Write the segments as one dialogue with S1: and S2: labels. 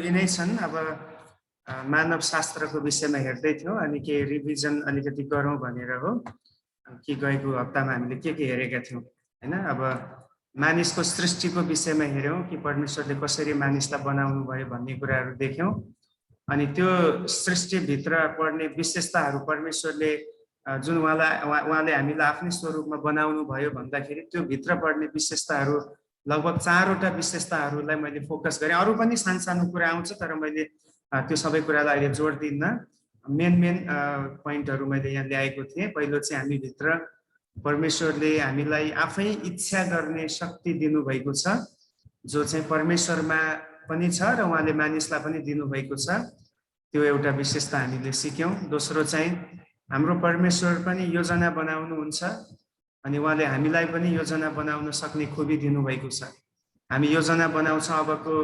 S1: यिनै छन्। अब मानव शास्त्रको विषयमा हेर्दै थियौँ अनि के रिभिजन अलिकति गरौँ भनेर हो कि गएको हप्तामा हामीले के हेरेका थियौँ हैन। अब मानिसको सृष्टिको विषयमा हेर्यौँ कि परमेश्वरले कसरी मानिसलाई बनाउनु भयो भन्ने कुराहरू देख्यौँ। अनि त्यो सृष्टिभित्र पर्ने विशेषताहरू परमेश्वरले जुन उहाँले हामीलाई आफ्नै स्वरूपमा बनाउनु भयो भन्दाखेरि त्यो भित्र पर्ने विशेषताहरू लगभग 4वटा विशेषताहरूलाई मैले फोकस गरेँ। अरू पनि सानो कुरा आउँछ तर मैले त्यो सबै कुरालाई अहिले जोड दिन्न। मेन पोइन्टहरू मैले यहाँ ल्याएको थिएँ। पहिलो चाहिँ हामीभित्र परमेश्वरले हामीलाई आफै इच्छा गर्ने शक्ति दिनुभएको छ, जो चाहिँ परमेश्वरमा पनि छ र उहाँले मानिसलाई पनि दिनुभएको छ। त्यो एउटा विशेषता हामीले सिक्यौँ। दोस्रो चाहिँ हाम्रो परमेश्वर पनि योजना बनाउनुहुन्छ अनि उहाँले हामीलाई पनि योजना बनाउन सक्ने खुबी दिनुभएको छ। हामी योजना बनाउँछौँ, अबको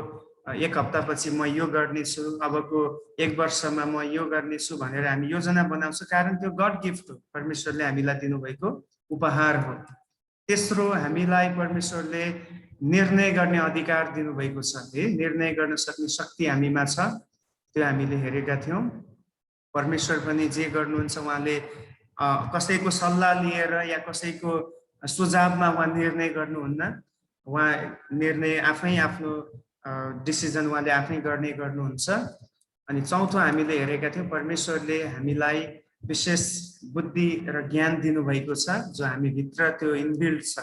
S1: 1 हप्तापछि म यो गर्नेछु, अबको 1 वर्षमा म यो गर्नेछु भनेर हामी योजना बनाउँछौँ, कारण त्यो गड गिफ्ट हो, परमेश्वरले हामीलाई दिनुभएको उपहार हो। तेस्रो, हामीलाई परमेश्वरले निर्णय गर्ने अधिकार दिनुभएको छ है, निर्णय गर्न सक्ने शक्ति हामीमा छ। त्यो हामीले हेरेका थियौँ। परमेश्वर पनि जे गर्नुहुन्छ उहाँले कसैको सल्लाह लिएर या कसैको सुझावमा उहाँ निर्णय गर्नुहुन्न। उहाँ निर्णय आफै आफ्नो डिसिजन उहाँले आफै गर्नुहुन्छ। अनि चौथो हामीले हेरेका थियौँ परमेश्वरले हामीलाई विशेष बुद्धि र ज्ञान दिनुभएको छ, जो हामीभित्र त्यो इनबिल्ड छ।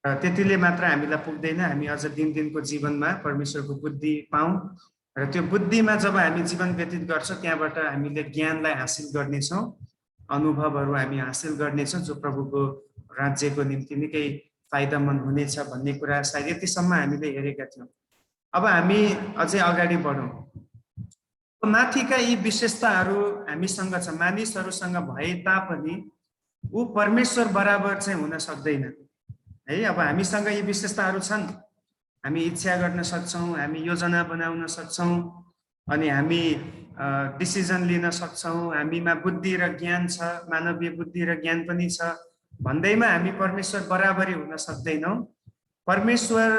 S1: र त्यतिले मात्र हामीलाई पुग्दैन, हामी अझ दिनको जीवनमा परमेश्वरको बुद्धि पाऊँ र त्यो बुद्धिमा जब हामी जीवन व्यतीत गर्छौँ त्यहाँबाट हामीले ज्ञानलाई हासिल गर्नेछौँ, अनुभवहरू हामी हासिल गर्नेछौँ, जो प्रभुको राज्यको निम्ति निकै फाइदामन्द हुनेछ भन्ने कुरा सायद यतिसम्म हामीले हेरेका थियौँ। अब हामी अझै अगाडि बढौँ। माथिका यी विशेषताहरू हामीसँग छ, मानिसहरूसँग भए तापनि ऊ परमेश्वर बराबर चाहिँ हुन सक्दैन है। अब हामीसँग यी विशेषताहरू छन्, हामी इच्छा गर्न सक्छौँ, हामी योजना बनाउन सक्छौँ, अनि हामी डिसिजन लिन सक्छौँ, हामीमा बुद्धि र ज्ञान छ, मानवीय बुद्धि र ज्ञान पनि छ भन्दैमा हामी परमेश्वर बराबरी हुन सक्दैनौँ। परमेश्वर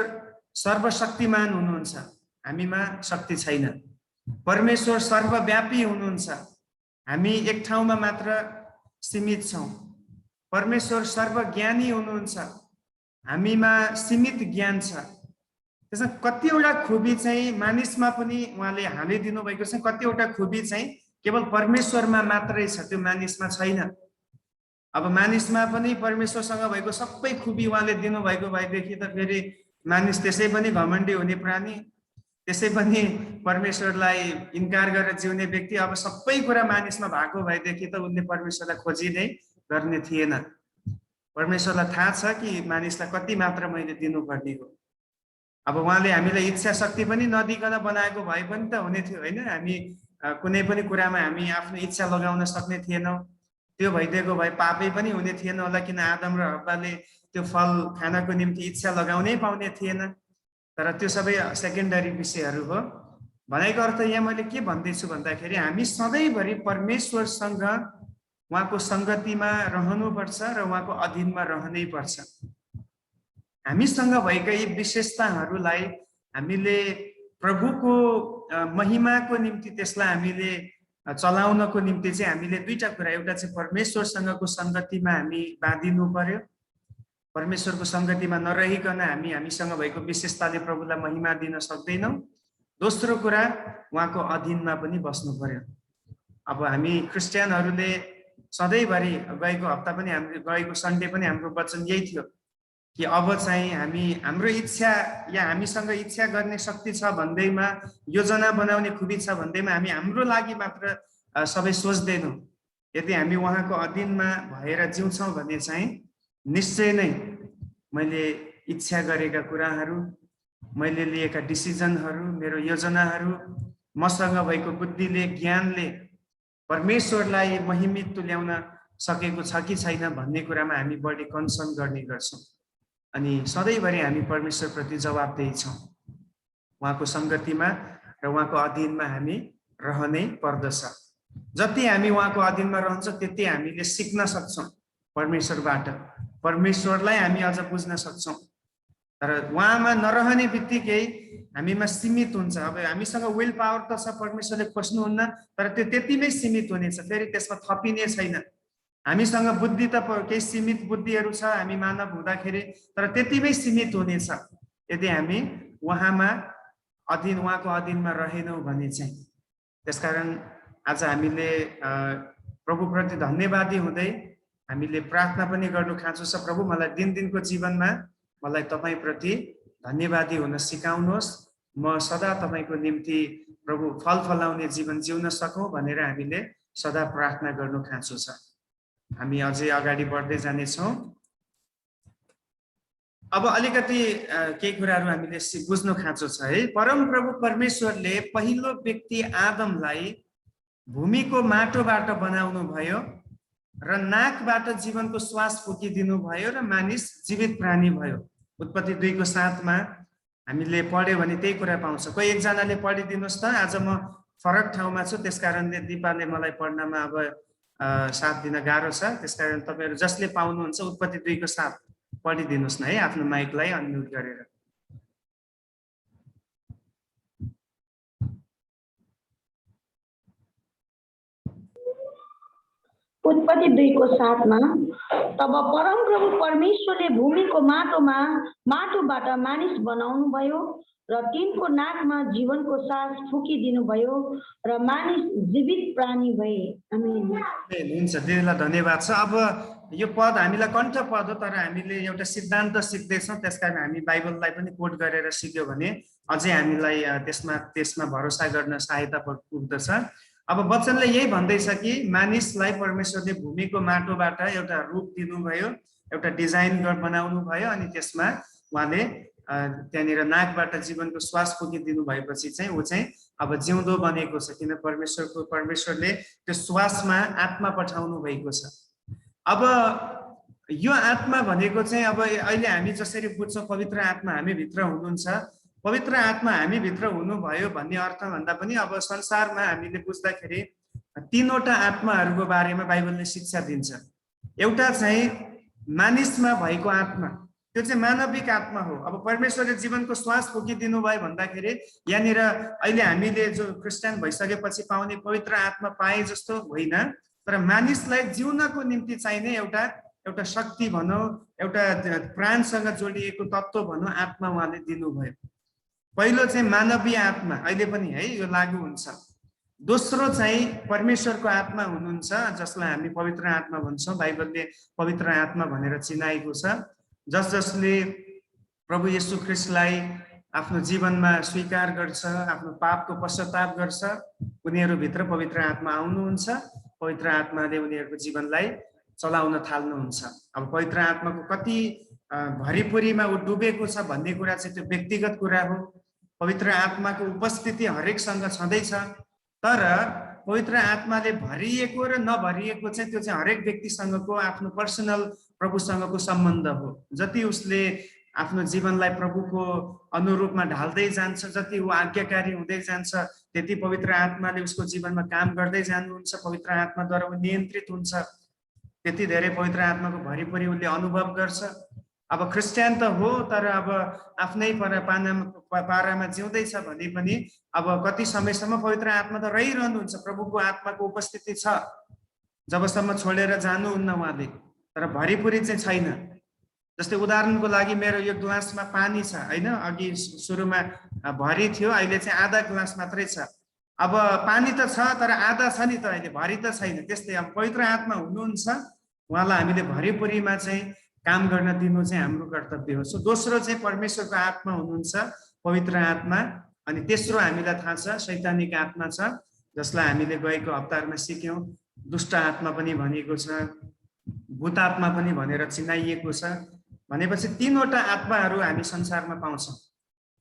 S1: सर्वशक्तिमान हुनुहुन्छ, हामीमा शक्ति छैन। परमेश्वर सर्वव्यापी हुनुहुन्छ, हामी एक ठाउँमा मात्र सीमित छौँ। परमेश्वर सर्वज्ञानी हुनुहुन्छ, हामीमा सीमित ज्ञान छ। त्यसमा कतिवटा खुबी चाहिँ मानिसमा पनि उहाँले हालिदिनु भएको छ, कतिवटा खुबी चाहिँ केवल परमेश्वरमा मात्रै छ, त्यो मानिसमा छैन। अब मानिसमा पनि परमेश्वरसँग भएको सबै खुबी उहाँले दिनुभएको भएदेखि त फेरि मानिस त्यसै पनि घमण्डी हुने प्राणी, त्यसै पनि परमेश्वरलाई इन्कार गरेर जिउने व्यक्ति, अब सबै कुरा मानिसमा भएको भएदेखि त उनले परमेश्वरलाई खोजी नै गर्ने थिएन। परमेश्वरलाई थाहा छ कि मानिसलाई कति मात्र मैले दिनुपर्ने हो। अब उहाँले हामीलाई इच्छा शक्ति पनि नदिकन बनाएको भए पनि त हुने थियो होइन। हामी कुनै पनि कुरामा हामी आफ्नो इच्छा लगाउन सक्ने थिएनौँ। त्यो भइदिएको भए पापै पनि हुने थिएन होला, किन आदम र हव्वाले त्यो फल खानको निम्ति इच्छा लगाउनै पाउने थिएन। तर त्यो सबै सेकेन्डरी विषयहरू हो। भनेको अर्थ यहाँ मैले के भन्दैछु भन्दाखेरि हामी सधैँभरि परमेश्वरसँग उहाँको सङ्गतिमा रहनुपर्छ र उहाँको अधीनमा रहनै पर्छ। हामीसँग भएका यी विशेषताहरूलाई हामीले प्रभुको महिमाको निम्ति त्यसलाई हामीले चलाउनको निम्ति चाहिँ हामीले दुईटा कुरा, एउटा चाहिँ परमेश्वरसँगको सङ्गतिमा हामी बाँधिनु पर्यो। परमेश्वरको सङ्गतिमा नरहिकन हामीसँग भएको विशेषताले प्रभुलाई महिमा दिन सक्दैनौँ। दोस्रो कुरा, उहाँको अधीनमा पनि बस्नु पर्यो। अब हामी क्रिस्चियनहरूले सधैँभरि गएको हप्ता पनि गएको सन्डे पनि हाम्रो वचन यही थियो कि अब चाहिँ हाम्रो इच्छा या हामीसँग इच्छा गर्ने शक्ति छ भन्दैमा, योजना बनाउने खुबी छ भन्दैमा हामी हाम्रो लागि मात्र सबै सोच्दैनौँ। यदि हामी उहाँको अधीनमा भएर जिउँछौँ भने चाहिँ निश्चय नै मैले इच्छा गरेका कुराहरू, मैले लिएका डिसिजनहरू, मेरो योजनाहरू, मसँग भएको बुद्धिले, ज्ञानले परमेश्वरलाई महिमित तुल्याउन सकेको छ कि छैन भन्ने कुरामा हामी बढी कन्सर्न गर्ने गर्छौँ। अनि सधैँभरि हामी परमेश्वरप्रति जवाबदेही छौँ। उहाँको सङ्गतिमा र उहाँको अधीनमा हामी रहनै पर्दछ। जति हामी उहाँको अधीनमा रहन्छ त्यति हामीले सिक्न सक्छौँ परमेश्वरबाट, परमेश्वरलाई हामी अझ बुझ्न सक्छौँ। तर उहाँमा नरहने बित्तिकै हामीमा सीमित हुन्छ। अब हामीसँग विल पावर त छ, परमेश्वरले खोज्नुहुन्न, तर त्यो त्यतिमै सीमित हुनेछ, फेरि त्यसमा थपिने छैन। हामीसँग बुद्धि त केही सीमित बुद्धिहरू छ हामी मानव हुँदाखेरि, तर त्यतिमै सीमित हुनेछ यदि हामी उहाँको अधीनमा रहेनौँ भने चाहिँ। त्यसकारण आज हामीले प्रभुप्रति धन्यवादी हुँदै हामीले प्रार्थना पनि गर्नु खाँचो छ। प्रभु, मलाई दिनदिनको जीवनमा मलाई तपाईँप्रति धन्यवादी हुन सिकाउनुहोस्, म सदा तपाईँको निम्ति प्रभु फल फलाउने जीवन जिउन सकौँ भनेर हामीले सदा प्रार्थना गर्नु खाँचो छ। हामी अझै अगाडि बढ्दै जानेछौँ। अब अलिकति केही कुराहरू हामीले बुझ्नु खाँचो छ है। परमप्रभु परमेश्वरले पहिलो व्यक्ति आदमलाई भूमिको माटोबाट बनाउनु भयो र नाकबाट जीवनको श्वास फुकिदिनु भयो र मानिस जीवित प्राणी भयो। उत्पत्ति 2:7 मा हामीले पढ्यो भने त्यही कुरा पाउँछ। कोही एकजनाले पढिदिनुहोस् त, आज म फरक ठाउँमा छु, त्यसकारणले दिपाले मलाई पढ्नमा अब साथ दिन गाह्रो छ। त्यसकारण तपाईँहरू जसले पाउनुहुन्छ उत्पत्ति 2:7 पढिदिनुहोस् न है, आफ्नो माइकलाई अनम्युट गरेर।
S2: उत्पत्ति 2:7 मा, तब परमप्रभु परमेश्वरले भूमिको माटोबाट मानिस बनाउनु भयो र तिनको नाकमा जीवनको सास फुकिदिनु भयो र मानिस जीवित प्राणी भए। आमेन।
S1: हुन्छ, दिदीलाई धन्यवाद छ। अब यो पद हामीलाई कण्ठ पद हो, तर हामीले एउटा सिद्धान्त सिक्दैछौँ, त्यसकारण हामी बाइबललाई पनि कोट गरेर सिक्यो भने अझै हामीलाई त्यसमा भरोसा गर्न सहायता पुग्दछ। अब वचनले यही भन्दैछ कि मानिसलाई परमेश्वरले भूमिको माटोबाट एउटा रूप दिनुभयो, एउटा डिजाइन बनाउनु भयो, अनि त्यसमा उहाँले त्यहाँनिर नाकबाट जीवनको श्वास फुकिदिनु भएपछि चाहिँ ऊ चाहिँ अब जिउँदो बनेको छ, किन परमेश्वरले त्यो श्वासमा आत्मा पठाउनु भएको छ। अब यो आत्मा भनेको चाहिँ अब अहिले हामी जसरी बुझ्छौँ पवित्र आत्मा हामी भित्र हुनुहुन्छ, पवित्र आत्मा हामी भित्र हुनुभयो भन्ने अर्थ भन्दा पनि अब संसारमा हामीले बुझ्दाखेरि तीनवटा आत्माहरूको बारेमा बाइबलले शिक्षा दिन्छ। एउटा चाहिँ मानिसमा भएको आत्मा, त्यो चाहिँ मानविक आत्मा हो। अब परमेश्वरले जीवनको श्वास फुकिदिनु भयो भन्दाखेरि यहाँनिर अहिले हामीले जो क्रिस्चियन भइसकेपछि पाउने पवित्र आत्मा पाए जस्तो होइन, तर मानिसलाई जिउनको निम्ति चाहिने एउटा शक्ति भनौँ, एउटा प्राणसँग जोडिएको तत्त्व भनौँ, आत्मा उहाँले दिनुभयो। पहिलो चाहिँ मानवीय आत्मा, अहिले पनि है यो लागू हुन्छ। दोस्रो चाहिँ परमेश्वरको आत्मा हुनुहुन्छ, जसलाई हामी पवित्र आत्मा भन्छौँ। बाइबलले पवित्र आत्मा भनेर चिनाएको छ। जसले प्रभु येशू ख्रीष्टलाई आफ्नो जीवनमा स्वीकार गर्छ, आफ्नो पापको पश्चाताप गर्छ, उनीहरूभित्र पवित्र आत्मा आउनुहुन्छ। पवित्र आत्माले उनीहरूको जीवनलाई चलाउन थाल्नुहुन्छ। अब पवित्र आत्माको कति भरिपुरीमा ऊ डुबेको छ भन्ने कुरा चाहिँ त्यो व्यक्तिगत कुरा हो। पवित्र आत्माको उपस्थिति हरेकसँग छँदैछ, तर पवित्र आत्माले भरिएको र नभरिएको चाहिँ त्यो चाहिँ हरेक व्यक्तिसँगको आफ्नो पर्सनल प्रभुसँगको सम्बन्ध हो। जति उसले आफ्नो जीवनलाई प्रभुको अनुरूपमा ढाल्दै जान्छ, जति ऊ आज्ञाकारी हुँदै जान्छ, त्यति पवित्र आत्माले उसको जीवनमा काम गर्दै जानुहुन्छ। पवित्र आत्माद्वारा ऊ नियन्त्रित हुन्छ, त्यति धेरै पवित्र आत्माको भरिपरि उसले अनुभव गर्छ। अब क्रिस्चियन त हो, तर अब आफ्नै पारामा जिउँदैछ भने पनि अब कति समयसम्म पवित्र आत्मा त रहिरहनुहुन्छ, प्रभुको आत्माको उपस्थिति छ जबसम्म छोडेर जानुहुन्न उहाँले, तर भरिपुरी चाहिँ छैन। जस्तै उदाहरणको लागि मेरो यो ग्लासमा पानी छ होइन, अघि सुरुमा भरि थियो, अहिले चाहिँ आधा ग्लास मात्रै छ। अब पानी त छ तर आधा छ नि त, अहिले भरि त छैन। त्यस्तै अब पवित्र आत्मा हुनुहुन्छ, उहाँलाई हामीले भरिपुरीमा चाहिँ काम गर्न दिनु चाहिँ हाम्रो कर्तव्य हो। सो दोस्रो चाहिँ परमेश्वरको आत्मा हुनुहुन्छ, पवित्र आत्मा। अनि तेस्रो हामीलाई थाहा छ शैतानिक आत्मा छ, जसलाई हामीले गएको हप्ताहरूमा सिक्यौँ। दुष्ट आत्मा पनि भनेको छ, भूत आत्मा पनि भनेर चिनाइएको छ। भनेपछि तीनवटा आत्माहरू हामी संसारमा पाउँछौँ।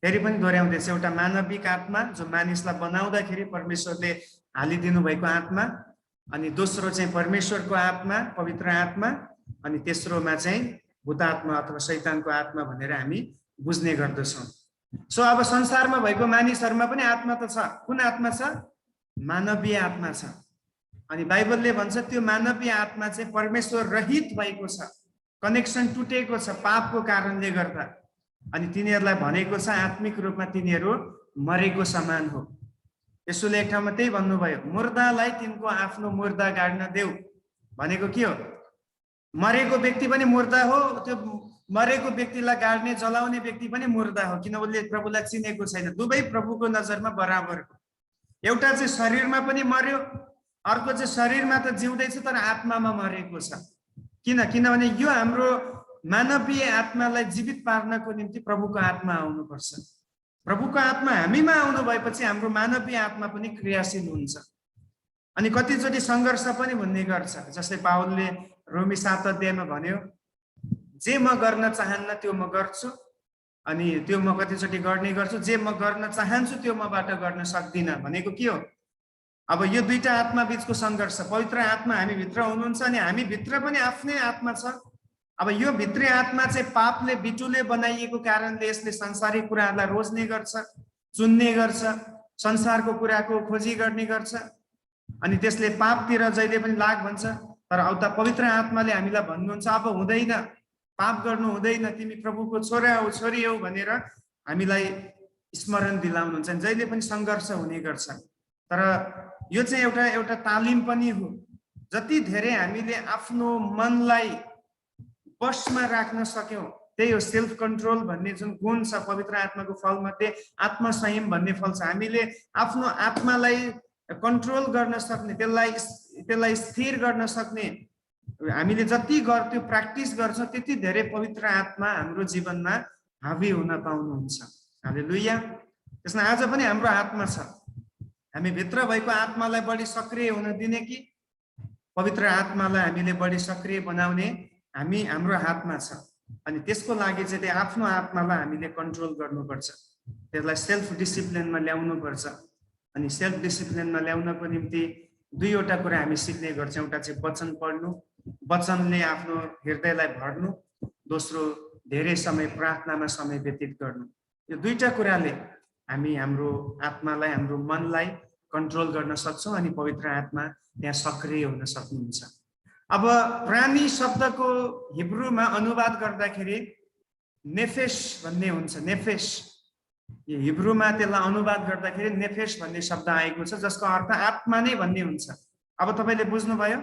S1: फेरि पनि दोहोऱ्याउँदैछ, एउटा मानविक आत्मा जो मानिसलाई बनाउँदाखेरि परमेश्वरले हालिदिनु भएको आत्मा, अनि दोस्रो चाहिँ परमेश्वरको आत्मा पवित्र आत्मा, अनि तेस्रोमा चाहिँ भूत आत्मा अथवा शैतानको आत्मा भनेर हामी बुझ्ने गर्दछौँ। सो अब संसारमा भएको मानिसहरूमा पनि आत्मा त छ। कुन आत्मा छ? मानवीय आत्मा छ। अनि बाइबलले भन्छ त्यो मानवीय आत्मा चाहिँ परमेश्वर रहित भएको छ, कनेक्सन टुटेको छ पापको कारणले गर्दा। अनि तिनीहरूलाई भनेको छ आत्मिक रूपमा तिनीहरू मरेको समान हो। यसोले एक ठाउँमा त्यही भन्नुभयो, मुर्दालाई तिनको आफ्नो मुर्दा गाड्न देऊ भनेको के हो? मरेको व्यक्ति पनि मुर्दा हो, त्यो मरेको व्यक्तिलाई गाड्ने जलाउने व्यक्ति पनि मुर्दा हो, किन उसले प्रभुलाई चिनेको छैन। दुवै प्रभुको नजरमा बराबर हो। एउटा चाहिँ शरीरमा पनि मर्यो, अर्को चाहिँ शरीरमा त जिउँदैछ तर आत्मामा मरेको छ। किनभने यो हाम्रो मानवीय आत्मालाई जीवित पार्नको निम्ति प्रभुको आत्मा आउनुपर्छ। प्रभुको आत्मा हामीमा आउनु भएपछि हाम्रो मानवीय आत्मा पनि क्रियाशील हुन्छ। अनि कतिचोटि सङ्घर्ष पनि हुने गर्छ। जस्तै पावलले रोमी 7 अध्यायमा भन्यो, जे म गर्न चाहन्न त्यो म गर्छु, अनि त्यो म कतिचोटि गर्ने गर्छु, जे म गर्न चाहन्छु त्यो मबाट गर्न सक्दिनँ भनेको के हो? अब यो दुईटा आत्मा बीचको सङ्घर्ष। पवित्र आत्मा हामी भित्र हुनुहुन्छ अनि हामी भित्र पनि आफ्नै आत्मा छ। अब यो भित्री आत्मा चाहिँ पापले बिटुले बनाइएको कारणले यसले संसारिक कुराहरूलाई रोज्ने गर्छ, चुन्ने गर्छ, संसारको कुराको खोजी गर्ने गर्छ, अनि त्यसले पापतिर जहिले पनि लाग भन्छ। तर उता पवित्र आत्माले हामीलाई भन्नुहुन्छ, अब हुँदैन, पाप गर्नु हुँदैन, तिमी प्रभुको छोरा हो, छोरी हो भनेर हामीलाई स्मरण दिलाउनुहुन्छ। जहिले पनि सङ्घर्ष हुने गर्छ। तर यो चाहिँ एउटा तालिम पनि हो। जति धेरै हामीले आफ्नो मनलाई वशमा राख्न सक्यौं, त्यही हो सेल्फ कन्ट्रोल भन्ने जुन गुण छ पवित्र आत्माको फलमध्ये आत्मसंयम भन्ने फल छ। हामीले आफ्नो आत्मालाई कन्ट्रोल गर्न सक्ने, त्यसलाई स्थिर गर्न सक्ने हामीले जति त्यो प्र्याक्टिस गर्छौँ त्यति धेरै पवित्र आत्मा हाम्रो जीवनमा हावी हुन पाउनुहुन्छ। हालेलुया। त्यसमा आज पनि हाम्रो हातमा छ, हामी भित्र भएको आत्मालाई बढी सक्रिय हुन दिने कि पवित्र आत्मालाई हामीले बढी सक्रिय बनाउने हाम्रो हातमा छ। अनि त्यसको लागि चाहिँ त्यो आफ्नो आत्मालाई हामीले कन्ट्रोल गर्नुपर्छ, त्यसलाई सेल्फ डिसिप्लिनमा ल्याउनुपर्छ। अनि सेल्फ डिसिप्लिनमा ल्याउनको निम्ति दुईवटा कुरा हामी सिक्ने गर्छौँ। एउटा चाहिँ वचन पढ्नु, वचनले आफ्नो हृदयलाई भर्नु, दोस्रो धेरै समय प्रार्थनामा समय व्यतीत गर्नु। यो दुईटा कुराले हामी हाम्रो आत्मालाई, हाम्रो मनलाई कन्ट्रोल गर्न सक्छौँ अनि पवित्र आत्मा त्यहाँ सक्रिय हुन सक्नुहुन्छ। अब प्राणी शब्दको हिब्रूमा अनुवाद गर्दाखेरि नेफेस भन्ने हुन्छ। नेफेस, यो हिब्रूमा त्यसलाई अनुवाद गर्दाखेरि नेफेस भन्ने शब्द आएको छ, जसको अर्थ आत्मा नै भन्ने हुन्छ। अब तपाईँले बुझ्नुभयो,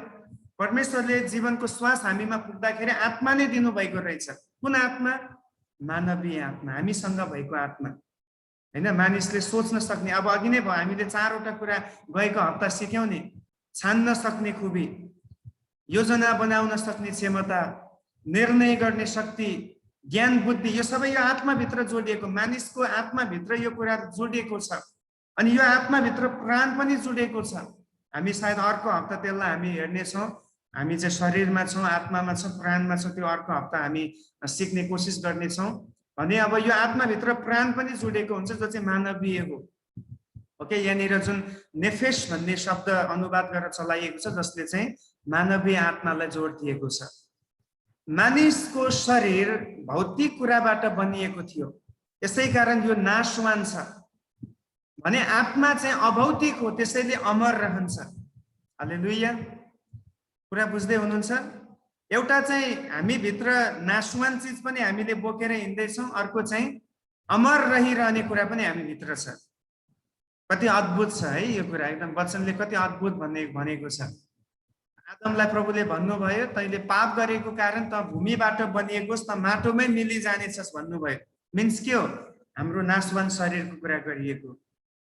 S1: परमेश्वरले जीवनको श्वास हामीमा पुग्दाखेरि आत्मा नै दिनुभएको रहेछ। कुन आत्मा? मानवीय आत्मा, हामीसँग भएको आत्मा होइन, मानिसले सोच्न सक्ने। अब अघि नै भयो, हामीले 4वटा कुरा गएको हप्ता सिक्यौँ नि। छान्न सक्ने खुबी, योजना बनाउन सक्ने क्षमता, निर्णय गर्ने शक्ति, ज्ञान बुद्धि, यो सबै यो आत्माभित्र जोडिएको, मानिसको आत्माभित्र यो कुरा जोडिएको छ। अनि यो आत्माभित्र प्राण पनि जोडिएको छ। हामी सायद अर्को हप्ता त्यसलाई हामी हेर्नेछौँ। हामी चाहिँ शरीरमा छौँ, आत्मामा छौँ, प्राणमा छौँ, त्यो अर्को हप्ता हामी सिक्ने कोसिस गर्नेछौँ। भने अब यो आत्माभित्र प्राण पनि जोडिएको हुन्छ, जो चाहिँ मानवीय हो। ओके, यहाँनिर जुन नेफेस भन्ने शब्द अनुवाद गरेर चलाइएको छ, जसले चाहिँ मानवीय आत्मालाई जोड दिएको छ। मानिसको शरीर भौतिक कुराबाट बनिएको थियो, यसै कारण यो नाशवान छ। भने आत्मा चाहिँ अभौतिक हो, त्यसैले अमर रहन्छ। हालेलुया। कुरा बुझ्दै हुनुहुन्छ? एउटा चाहिँ हामी भित्र नाशवान चिज पनि हामीले बोकेर हिँड्दैछौँ, अर्को चाहिँ अमर रहिरहने कुरा पनि हामी भित्र छ। कति अद्भुत छ है यो कुरा, एकदम वचनले कति अद्भुत भनेको छ। आदमलाई प्रभुले भन्नुभयो, तैँले पाप गरेको कारण त भूमिबाट बनिएकोस्, त माटोमै मिलिजानेछस् भन्नुभयो। मिन्स के हो? हाम्रो नाशवान शरीरको कुरा गरिएको।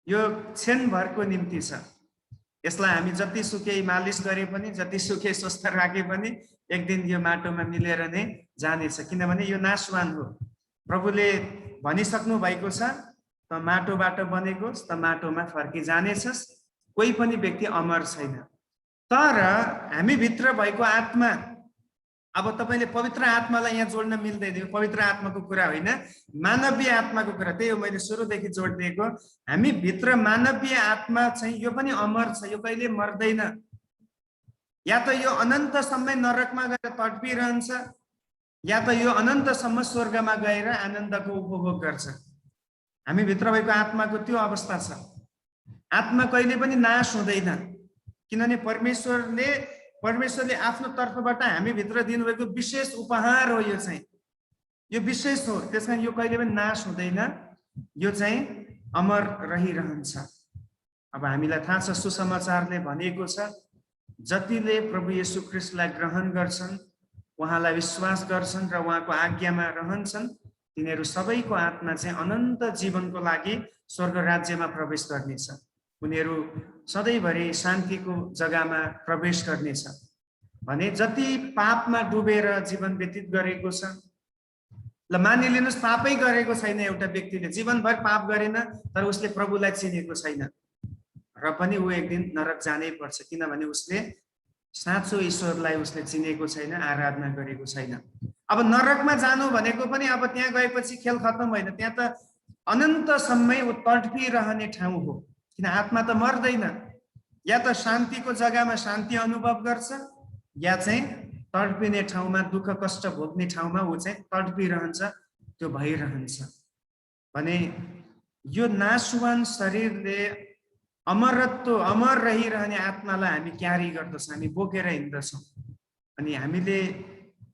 S1: यो क्षणभरको निम्ति छ। यसलाई हामी जतिसुकै मालिस गरे पनि, जतिसुकै स्वस्थ राखे पनि एक दिन यो माटोमा मिलेर नै जानेछ, किनभने यो नाशवान हो। प्रभुले भनिसक्नु भएको छ, त माटोबाट बनेकोस्, त माटोमा फर्किजानेछस्। कोही पनि व्यक्ति अमर छैन। तर हामी भित्र भएको आत्मा, अब तपाईँले पवित्र आत्मालाई यहाँ जोड्न मिल्दैन। पवित्र आत्माको कुरा होइन, मानवीय आत्माको कुरा। त्यही हो मैले सुरुदेखि जोड दिएको। हामी भित्र मानवीय आत्मा चाहिँ यो पनि अमर छ, यो कहिले मर्दैन। या त यो अनन्तसम्म नरकमा गएर तडपिरहन्छ, या त यो अनन्तसम्म स्वर्गमा गएर आनन्दको उपभोग गर्छ। हामी भित्र भएको आत्माको त्यो अवस्था छ। आत्मा कहिले पनि नाश हुँदैन, किनभने परमेश्वरले आफ्नो तर्फबाट हामी भित्र दिनुभएको विशेष उपहार हो यो चाहिँ। यो विशेष हो, त्यसमा यो कहिले पनि नाश हुँदैन, यो चाहिँ अमर रहिरहन्छ। अब हामीलाई थाहा छ सुसमाचारले भनेको छ जतिले प्रभु येशू ख्रीष्टलाई ग्रहण गर्छन्, उहाँलाई विश्वास गर्छन् र उहाँको आज्ञामा रहन्छन्, तिनीहरू सबैको आत्मा चाहिँ अनन्त जीवनको लागि स्वर्ग राज्यमा प्रवेश गर्नेछ। उनीहरू सधैँभरि शान्तिको जग्गामा प्रवेश गर्नेछ। भने जति पापमा डुबेर जीवन व्यतीत गरेको छ, ल मानिलिनुहोस् पापै गरेको छैन, एउटा व्यक्तिले जीवनभर पाप गरेन तर उसले प्रभुलाई चिनेको छैन र पनि ऊ एक दिन नरक जानै पर्छ, किनभने उसले साँचो ईश्वरलाई उसले चिनेको छैन, आराधना गरेको छैन। अब नरकमा जानु भनेको पनि अब त्यहाँ गएपछि खेल खत्तम होइन, त्यहाँ त अनन्तसम्मै ऊ तडपिरहने ठाउँ हो, किन आत्मा त मर्दैन। या त शान्तिको जग्गामा शान्ति अनुभव गर्छ, या चाहिँ तडपिने ठाउँमा दुःख कष्ट भोग्ने ठाउँमा ऊ चाहिँ तडपिरहन्छ, त्यो भइरहन्छ। भने यो नाशवान शरीरले अमरत्व अमर रहिरहने आत्मालाई हामी क्यारी गर्दछौँ, हामी बोकेर हिँड्दछौँ। अनि हामीले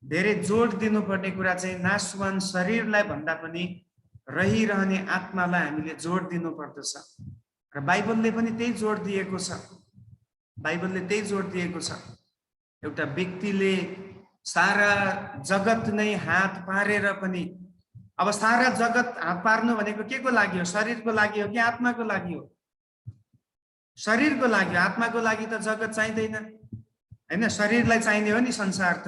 S1: धेरै जोड दिनुपर्ने कुरा चाहिँ नाशवान शरीरलाई भन्दा पनि रहिरहने आत्मालाई हामीले जोड दिनु पर्दछ। र बाइबलले पनि त्यही जोड दिएको छ, बाइबलले त्यही जोड दिएको छ। एउटा व्यक्तिले सारा जगत नै हात पारेर पनि, अब सारा जगत हात पार्नु भनेको के को लागि हो? शरीरको लागि हो कि आत्माको लागि हो? शरीरको लागि। आत्माको लागि त जगत चाहिँदैन हैन, शरीरलाई चाहिने हो नि संसार त।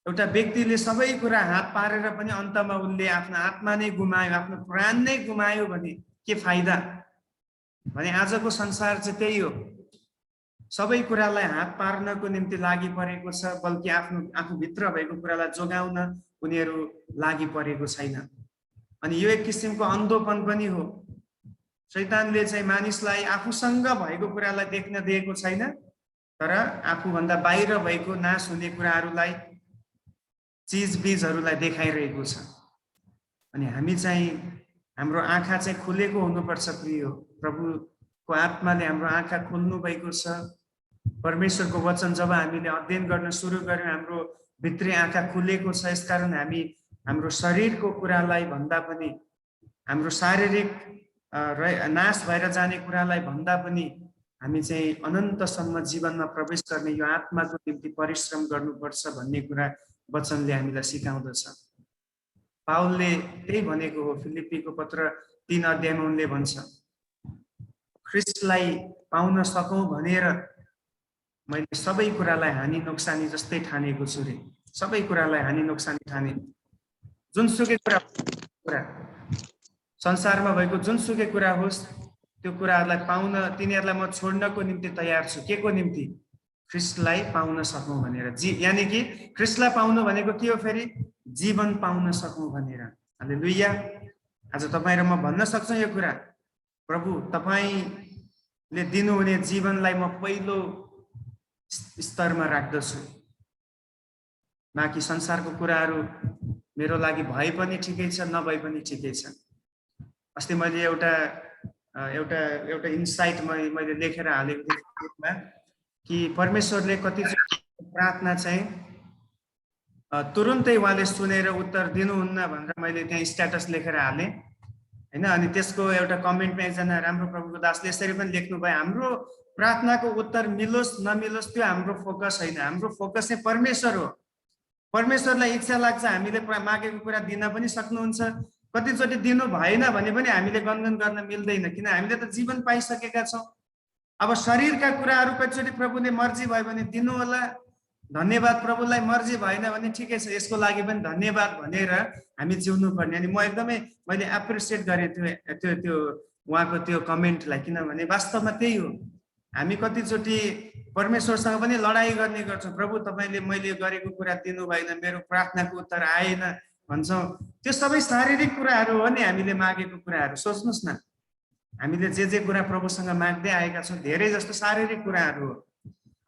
S1: एउटा व्यक्तिले सबै कुरा हात पारेर पनि अन्तमा उसले आफ्नो आत्मा नै गुमायो, आफ्नो प्राण नै गुमायो भने के फाइदा? भने आजको संसार चाहिँ त्यही हो, सबै कुरालाई हात पार्नको निम्ति लागि परेको छ, बल्कि आफूभित्र भएको कुरालाई जोगाउन उनीहरू लागि परेको छैन। अनि यो एक किसिमको अन्धोपन पनि हो। शैतानले चाहिँ मानिसलाई आफूसँग भएको कुरालाई देख्न दिएको छैन, तर आफूभन्दा बाहिर भएको नाश हुने कुराहरूलाई, चिजबिजहरूलाई देखाइरहेको छ। अनि हामी चाहिँ हाम्रो आँखा चाहिँ खुलेको हुनुपर्छ प्रिय। प्रभुको आत्माले हाम्रो आँखा खोल्नु भएको छ। परमेश्वरको वचन जब हामीले अध्ययन गर्न सुरु गर्यौँ, हाम्रो भित्री आँखा खुलेको छ। यसकारण हामी हाम्रो शरीरको कुरालाई भन्दा पनि, हाम्रो शारीरिक नाश भएर जाने कुरालाई भन्दा पनि हामी चाहिँ अनन्तसम्म जीवनमा प्रवेश गर्ने यो आत्माको निम्ति परिश्रम गर्नुपर्छ भन्ने कुरा वचनले हामीलाई सिकाउँदछ। पाउलले त्यही भनेको हो। फिलिप्पीको पत्र 3 अध्यायमा उनले भन्छ, ख्रीष्टलाई पाउन सकौँ भनेर मैले सबै कुरालाई हानि नोक्सानी जस्तै ठानेको छु रे। सबै कुरालाई हानि नोक्सानी ठाने, जुनसुकै कुरा संसारमा भएको जुनसुकै कुरा होस्, त्यो कुराहरूलाई पाउन तिनीहरूलाई म छोड्नको निम्ति तयार छु। के को निम्ति? ख्रीष्टलाई पाउन सकौँ भनेर। यानी कि ख्रीष्टलाई पाउनु भनेको के हो? फेरि जीवन पाउन सकौँ भनेर। हालेलुया। आज तपाईँ र म भन्न सक्छौँ यो कुरा, प्रभु तपाईँले दिनुहुने जीवनलाई म पहिलो स्तरमा राख्दछु। बाँकी संसारको कुराहरू मेरो लागि भए पनि ठिकै छ, नभए पनि ठिकै छ। अस्ति मैले एउटा इन्साइट मैले लेखेर हालेको थिएँ कि परमेश्वरले कति प्रार्थना चाहिँ तुरुन्तै उहाँले सुनेर उत्तर दिनुहुन्न भनेर मैले त्यहाँ स्ट्याटस लेखेर हालेँ हैन। अनि त्यसको एउटा कमेन्टमा एकजना राम्रो प्रभुको दासले यसरी पनि लेख्नु भयो, हाम्रो प्रार्थनाको उत्तर मिलोस् नमिलोस् त्यो हाम्रो फोकस होइन, हाम्रो फोकस चाहिँ परमेश्वर हो। परमेश्वरलाई इच्छा लाग्छ हामीले मागेको कुरा दिन पनि सक्नुहुन्छ, कतिचोटि दिनु भएन भने पनि हामीले गनगन गर्न मिल्दैन, किन हामीले त जीवन पाइसकेका छौँ। अब शरीरका कुराहरू कतिचोटि प्रभुले मर्जी भयो भने दिनु होला, धन्यवाद। प्रभुलाई मर्जी भएन भने ठिकै छ, यसको लागि पनि धन्यवाद भनेर हामी जिउनु पर्ने। अनि म एकदमै मैले एप्रिसिएट गरेँ त्यो उहाँको त्यो कमेन्टलाई, किनभने वास्तवमा त्यही हो। हामी कतिचोटि परमेश्वरसँग पनि लडाइँ गर्ने गर्छौँ, प्रभु तपाईँले मैले गरेको कुरा दिनु भएन, मेरो प्रार्थनाको उत्तर आएन भन्छौँ। त्यो सबै शारीरिक कुराहरू हो नि, हामीले मागेको कुराहरू। सोच्नुहोस् न, हामीले जे कुरा प्रभुसँग माग्दै आएका छौँ धेरै जस्तो शारीरिक कुराहरू हो।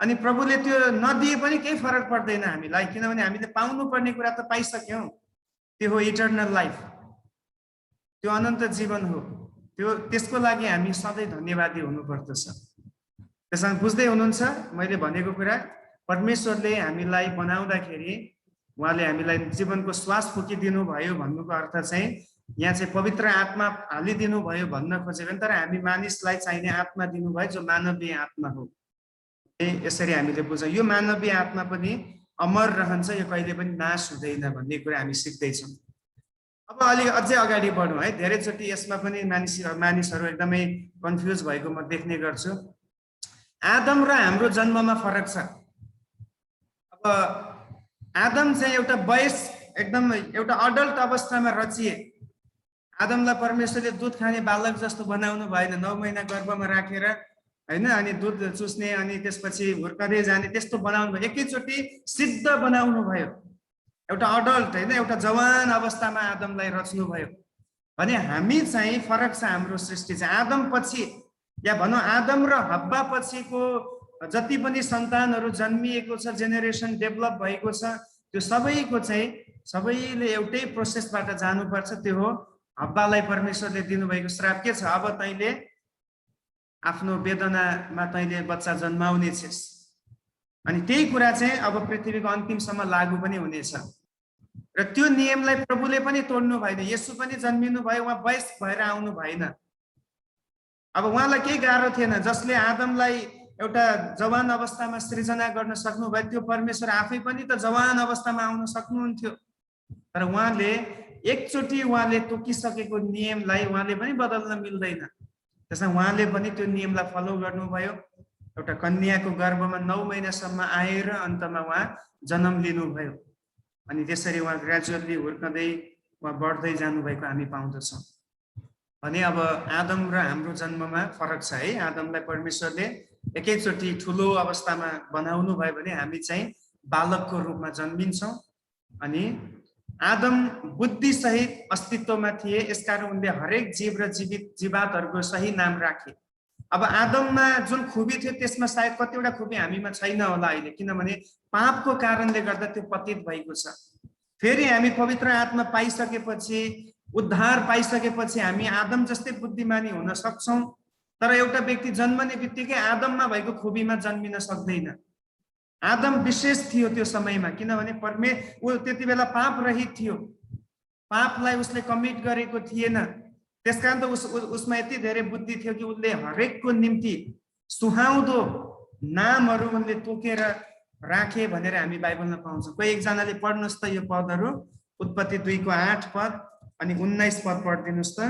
S1: अनि प्रभुले त्यो नदिए पनि केही फरक पर्दैन हामीलाई, किनभने हामीले पाउनु पर्ने कुरा त पाइसक्यौँ। त्यो हो इटर्नल लाइफ, त्यो अनन्त जीवन हो। त्यसको लागि हामी सधैँ धन्यवादी हुनुपर्दछ। त्यसमा बुझ्दै हुनुहुन्छ मैले भनेको कुरा? परमेश्वरले हामीलाई बनाउँदाखेरि उहाँले हामीलाई जीवनको श्वास फुकिदिनु भयो भन्नुको अर्थ चाहिँ यहाँ चाहिँ पवित्र आत्मा हालिदिनु भयो भन्न खोजेको नि, तर हामी मानिसलाई चाहिने आत्मा दिनुभयो जो मानवीय आत्मा हो। यसरी हामीले बुझौँ यो मानवीय आत्मा पनि अमर रहन्छ, यो कहिले पनि नाश हुँदैन भन्ने कुरा हामी सिक्दैछौँ। अब अलि अझै अगाडि बढौँ है। धेरैचोटि यसमा पनि मानिसहरू एकदमै कन्फ्युज भएको म देख्ने गर्छु। आदम र हाम्रो जन्ममा फरक छ। अब आदम चाहिँ एउटा वयस एकदम एउटा अडल्ट अवस्थामा रचिए। आदमलाई परमेश्वरले दुध खाने बालक जस्तो बनाउनु भएन, 9 महिना गर्भमा राखेर हैन, अनि दुध चुस्ने अनि त्यसपछि हुर्कदै जाने त्यस्तो बनाउनु भयो। एकैचोटि सिद्ध बनाउनु भयो, एउटा अडल्ट हैन, एउटा जवान अवस्थामा आदमलाई रच्नु भयो। भने हामी चाहिँ फरक छ। हाम्रो सृष्टि चाहिँ आदम पछि या भनौँ आदम र हब्बा पछिको जति पनि सन्तानहरू जन्मिएको छ, जेनेरेसन डेभलप भएको छ, त्यो सबैको चाहिँ सबैले एउटै प्रोसेसबाट जानुपर्छ। त्यो हो हब्बालाई परमेश्वरले दिनुभएको श्राप के छ? अब तैँले आफ्नो वेदनामा तैँले बच्चा जन्माउने छेस्। अनि त्यही कुरा चाहिँ अब पृथ्वीको अन्तिमसम्म लागू पनि हुनेछ। र त्यो नियमलाई प्रभुले पनि तोड्नु भएन। येशू पनि जन्मिनु भयो, उहाँ वयस्क भएर आउनु भएन। अब उहाँलाई केही गाह्रो थिएन। जसले आदमलाई एउटा जवान अवस्थामा सृजना गर्न सक्नुभयो, त्यो परमेश्वर आफै पनि त जवान अवस्थामा आउन सक्नुहुन्थ्यो। तर उहाँले एकचोटि उहाँले तोकिसकेको नियमलाई उहाँले पनि बदल्न मिल्दैन। त्यसमा उहाँले पनि त्यो नियमलाई फलो गर्नुभयो। एउटा कन्याको गर्भमा 9 महिनासम्म आएर अन्तमा उहाँ जन्म लिनुभयो। अनि त्यसरी उहाँ ग्रेजुअली हुर्कँदै उहाँ बढ्दै जानुभएको हामी पाउँदछौँ। भने अब आदम र हाम्रो जन्ममा फरक छ है। आदमलाई परमेश्वरले एकैचोटि ठुलो अवस्थामा बनाउनु भयो भने हामी चाहिँ बालकको रूपमा जन्मिन्छौँ। अनि आदम बुद्धिसहित अस्तित्वमा थिए, यसकारण उनले हरेक जीव र जीवातहरूको सही नाम राखे। अब आदममा जुन खुबी थियो त्यसमा सायद कतिवटा खुबी हामीमा छैन होला अहिले, किनभने पापको कारणले गर्दा त्यो पतित भएको छ। फेरि हामी पवित्र आत्मा पाइसकेपछि, उद्धार पाइसकेपछि हामी आदम जस्तै बुद्धिमानी हुन सक्छौँ। तर एउटा व्यक्ति जन्मने बित्तिकै आदममा भएको खुबीमा जन्मिन सक्दैन। आदम विशेष थियो त्यो समयमा, किनभने ऊ त्यति बेला पाप रहित थियो। पापलाई उसले कमिट गरेको थिएन। त्यसकारण त उसमा यति धेरै बुद्धि थियो कि उसले हरेकको निम्ति सुहाउँदो नामहरू उनले तोकेर राखे भनेर हामी बाइबलमा पाउँछौँ। कोही एकजनाले पढ्नुहोस् त यो पदहरू, उत्पत्ति 2 को 8 पद अनि 19 पद पढिदिनुहोस् त।